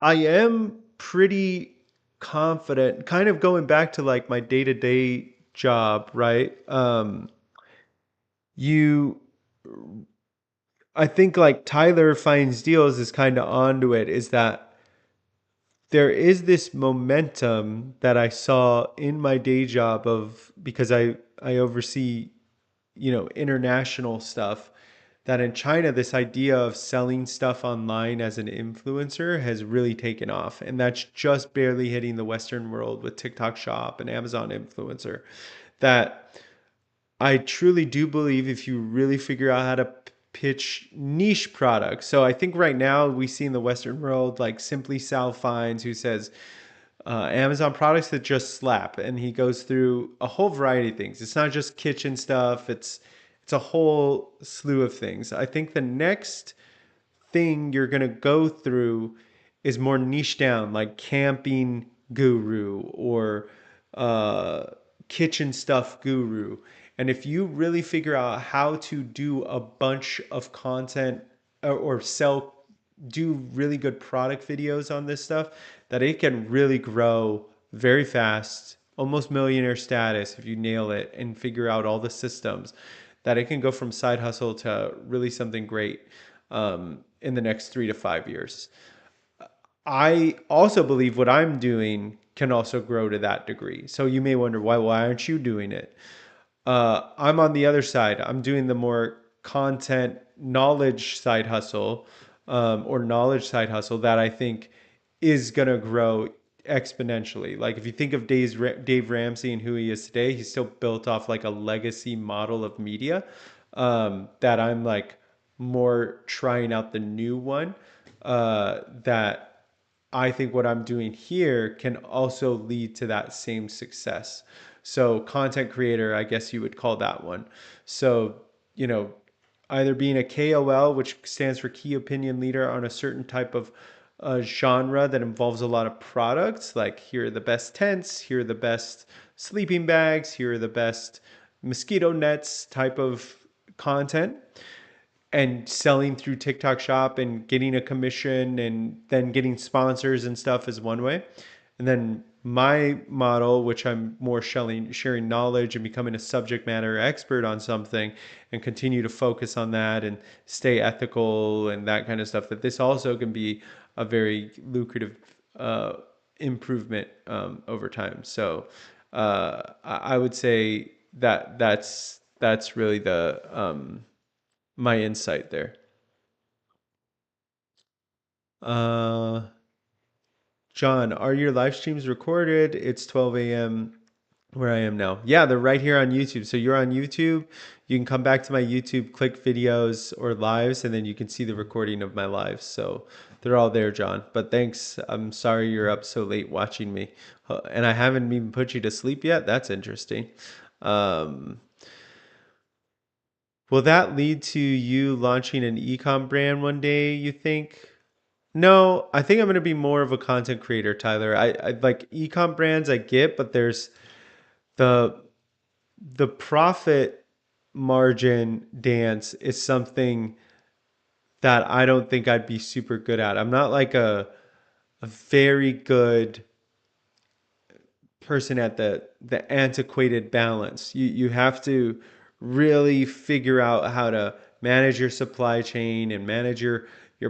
I am pretty confident, kind of going back to like my day-to-day job, right? You I think like Tyler finds deals is kind of onto it, is that there is this momentum that I saw in my day job of because I oversee, international stuff, that in China this idea of selling stuff online as an influencer has really taken off, and that's just barely hitting the western world with TikTok Shop and Amazon Influencer. That I truly do believe if you really figure out how to pitch niche products. So I think right now we see in the Western world like Simply Sal finds who says Amazon products that just slap, and he goes through a whole variety of things. It's not just kitchen stuff. It's a whole slew of things. I think the next thing you're gonna go through is more niche down, like camping guru or uh, kitchen stuff guru. And if you really figure out how to do a bunch of content or sell, do really good product videos on this stuff, that it can really grow very fast, almost millionaire status if you nail it and figure out all the systems, that it can go from side hustle to really something great in the next 3 to 5 years. I also believe what I'm doing can also grow to that degree. So you may wonder, why aren't you doing it? I'm on the other side. I'm doing the more content knowledge side hustle, or knowledge side hustle that I think is going to grow exponentially. Like if you think of Dave Ramsey and who he is today, he's still built off like a legacy model of media, that I'm like more trying out the new one, that I think what I'm doing here can also lead to that same success. So, content creator, I guess you would call that one. So, you know, either being a KOL, which stands for key opinion leader on a certain type of genre that involves a lot of products, like here are the best tents, here are the best sleeping bags, here are the best mosquito nets type of content, and selling through TikTok Shop and getting a commission and then getting sponsors and stuff is one way. And then my model, which I'm more sharing knowledge and becoming a subject matter expert on something and continue to focus on that and stay ethical and that kind of stuff, that this also can be a very lucrative uh, improvement over time. So I would say that that's really the my insight there. Uh, John, are your live streams recorded? It's 12 a.m. where I am now. Yeah, they're right here on YouTube. So you're on YouTube. You can come back to my YouTube, click videos or lives, and then you can see the recording of my lives. So they're all there, John. But thanks. I'm sorry you're up so late watching me. And I haven't even put you to sleep yet. That's interesting. Um, will that lead to you launching an ecom brand one day, you think? No, I think I'm going to be more of a content creator, Tyler. I like ecom brands I get, but there's the the profit margin dance is something that I don't think I'd be super good at. I'm not like a very good person at the antiquated balance. You have to really figure out how to manage your supply chain and manage your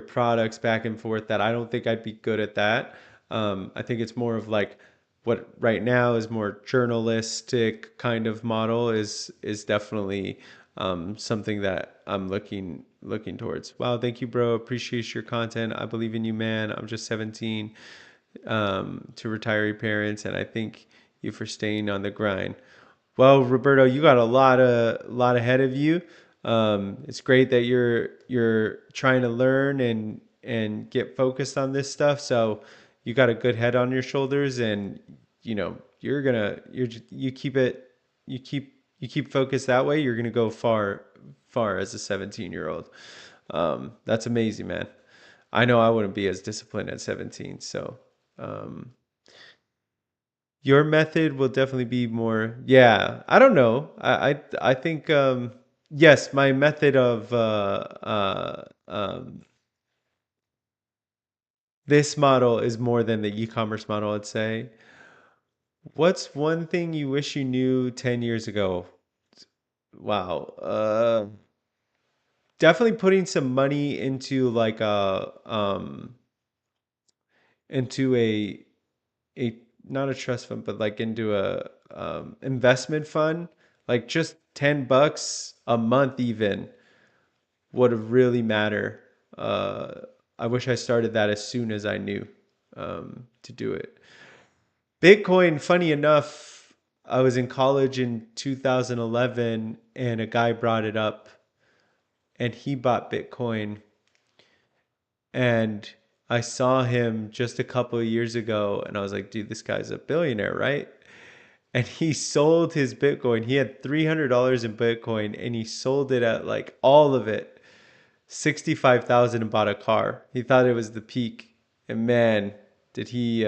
products back and forth. That I don't think I'd be good at that. I think it's more of like what right now is more journalistic kind of model is definitely something that I'm looking towards. Wow, thank you, bro. Appreciate your content. I believe in you, man. I'm just 17, to retiree parents, and I thank you for staying on the grind. Well, Roberto, you got a lot ahead of you. It's great that you're trying to learn and get focused on this stuff. So you got a good head on your shoulders, and you keep it you keep focused that way. You're gonna go far as a 17-year-old. That's amazing, man. I know I wouldn't be as disciplined at 17, so um, your method will definitely be more. Yeah, I don't know. I think yes, my method of this model is more than the e-commerce model, I'd say. What's one thing you wish you knew 10 years ago? Wow. Definitely putting some money into like into a not a trust fund, but like into a investment fund, like just $10 a month even would really matter. Uh, I wish I started that as soon as I knew to do it. Bitcoin, funny enough, I was in college in 2011 and a guy brought it up and he bought Bitcoin, and I saw him just a couple of years ago and I was like, dude, this guy's a billionaire, right? And he sold his Bitcoin. He had $300 in Bitcoin and he sold it at like all of it, 65,000, and bought a car. He thought it was the peak. And man, Did he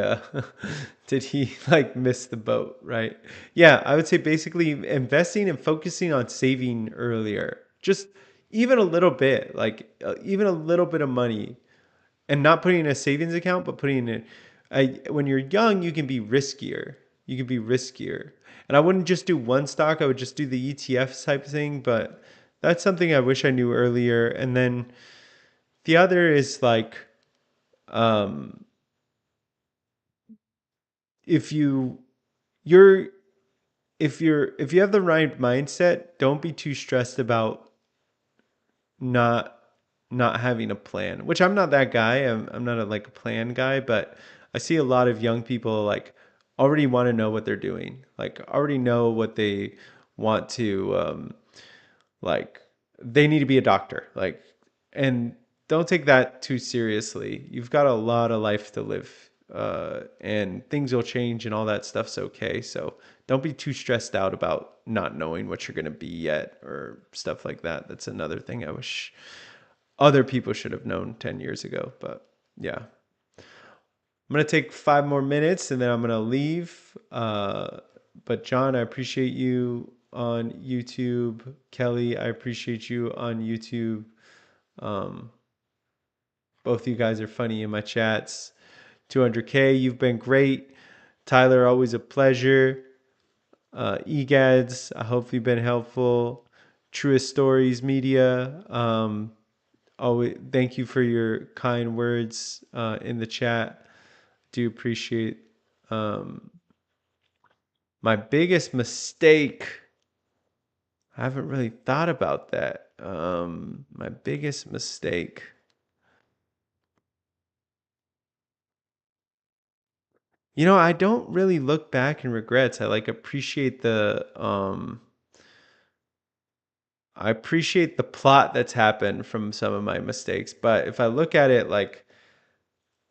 did he like miss the boat, right? Yeah, I would say basically investing and focusing on saving earlier. Just even a little bit, like even a little bit of money and not putting in a savings account, but putting in when you're young, you can be riskier. You can be riskier. And I wouldn't just do one stock, I would just do the ETF type thing, but that's something I wish I knew earlier. And then the other is like um if you you're if you have the right mindset, don't be too stressed about not not having a plan. Which I'm not that guy. I'm not like a plan guy, but I see a lot of young people like already want to know what they're doing. Like already know what they want to like they need to be a doctor. Like and don't take that too seriously. You've got a lot of life to live. And things will change and all that stuff's okay. So don't be too stressed out about not knowing what you're going to be yet or stuff like that. That's another thing I wish other people should have known 10 years ago. But yeah, I'm going to take 5 more minutes and then I'm going to leave. But John, I appreciate you on YouTube. Kelly, I appreciate you on YouTube. Um, both of you guys are funny in my chats. 200K, you've been great. Tyler, always a pleasure. Egads, I hope you've been helpful. Truest Stories Media, always thank you for your kind words in the chat. Do appreciate my biggest mistake. I haven't really thought about that. My biggest mistake. You know, I don't really look back and regrets. I like appreciate the I appreciate the plot that's happened from some of my mistakes. But if I look at it like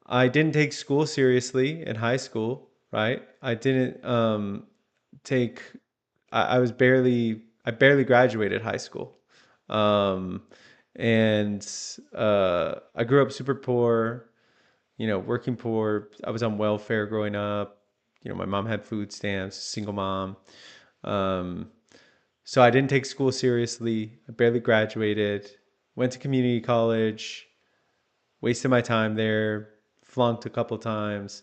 I didn't take school seriously in high school, right? I didn't take I barely graduated high school. Um and I grew up super poor, you know, working poor. I was on welfare growing up. You know, my mom had food stamps, single mom. Um so I didn't take school seriously. I barely graduated. Went to community college, wasted my time there, flunked a couple times.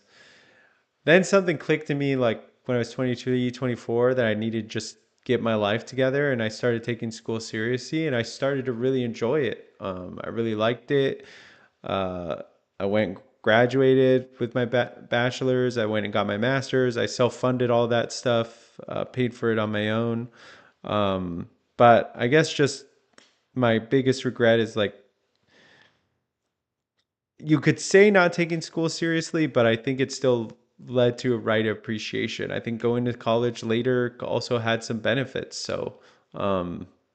Then something clicked in me like when I was 23, 24 that I needed to just get my life together and I started taking school seriously and I started to really enjoy it. I really liked it. Uh, I went and graduated with my bachelor's. I went and got my master's. I self-funded all that stuff, paid for it on my own. But I guess just my biggest regret is like you could say not taking school seriously, but I think it still led to a right appreciation. I think going to college later also had some benefits. So,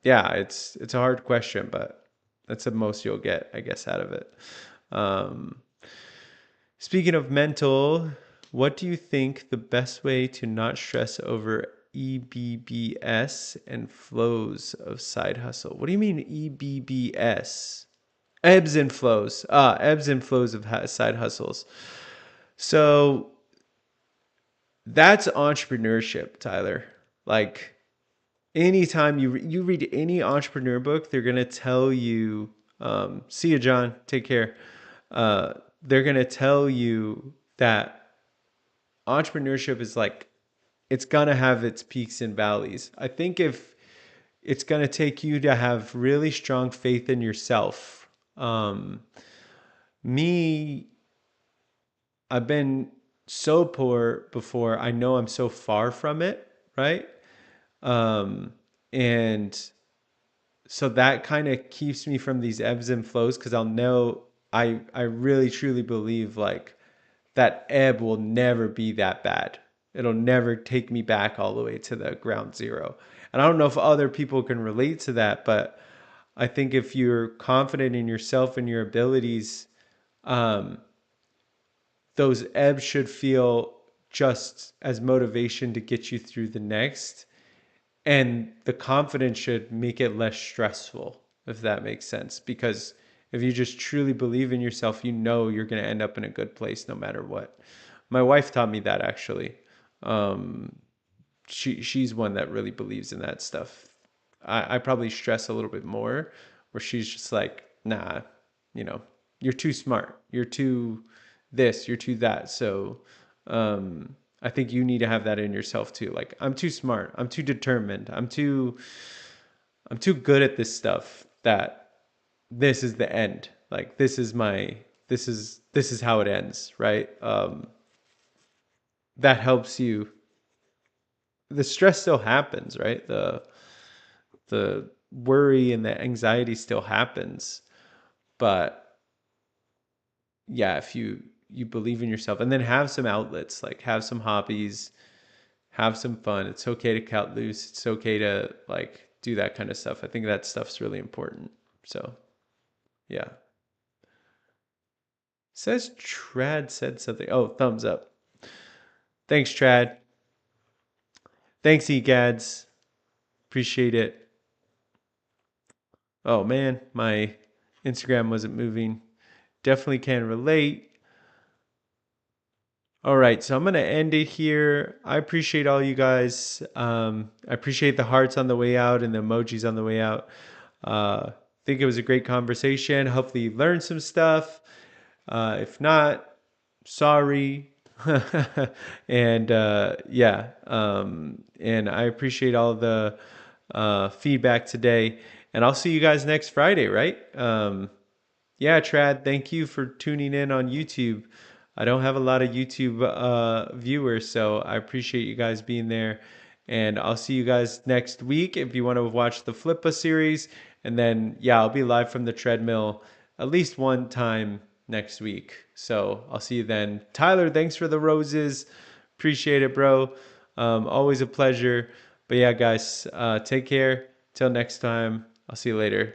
yeah, it's a hard question, but that's the most you'll get, I guess, out of it. Um, Speaking of mental, what do you think the best way to not stress over EBBS and flows of side hustle? What do you mean EBBS? Ebbs and flows. Ebbs and flows of side hustles. So that's entrepreneurship, Tyler. Like anytime you read any entrepreneur book, they're gonna tell you, "See you, John. Take care." They're gonna tell you that entrepreneurship is like it's gonna have its peaks and valleys. I think if it's gonna take you to have really strong faith in yourself. Me I've been so poor before. I know I'm so far from it, right? Um, and so that kind of keeps me from these ebbs and flows because I'll know I really truly believe like that ebb will never be that bad. It'll never take me back all the way to the ground zero. And I don't know if other people can relate to that, but I think if you're confident in yourself and your abilities, um, those ebbs should feel just as motivation to get you through the next. And the confidence should make it less stressful, if that makes sense. Because If you just truly believe in yourself, you know you're going to end up in a good place no matter what. My wife taught me that actually. Um, she's one that really believes in that stuff. I probably stress a little bit more, where she's just like, nah, you know, you're too smart, you're too this, you're too that. So I think you need to have that in yourself too. Like, I'm too smart, I'm too determined, I'm too good at this stuff that this is the end. Like, this is how it ends, right? That helps you. The stress still happens, right? The worry and the anxiety still happens, but yeah, if you believe in yourself, and then have some outlets, like have some hobbies, have some fun. It's okay to cut loose. It's okay to like do that kind of stuff. I think that stuff's really important. So yeah. Says Trad said something. Oh, thumbs up. Thanks, Trad. Thanks, Egads. Appreciate it. Oh man, my Instagram wasn't moving. Definitely can relate. All right, so I'm gonna end it here. I appreciate all you guys. I appreciate the hearts on the way out and the emojis on the way out. I think it was a great conversation. Hopefully, you learned some stuff. If not, sorry. And yeah, and I appreciate all the feedback today. And I'll see you guys next Friday, right? Yeah, Trad, thank you for tuning in on YouTube. I don't have a lot of YouTube viewers, so I appreciate you guys being there. And I'll see you guys next week if you want to watch the Flippa series. And then, yeah, I'll be live from the treadmill at least one time next week. So I'll see you then. Tyler, thanks for the roses. Appreciate it, bro. Always a pleasure. But yeah, guys, take care. Till next time, I'll see you later.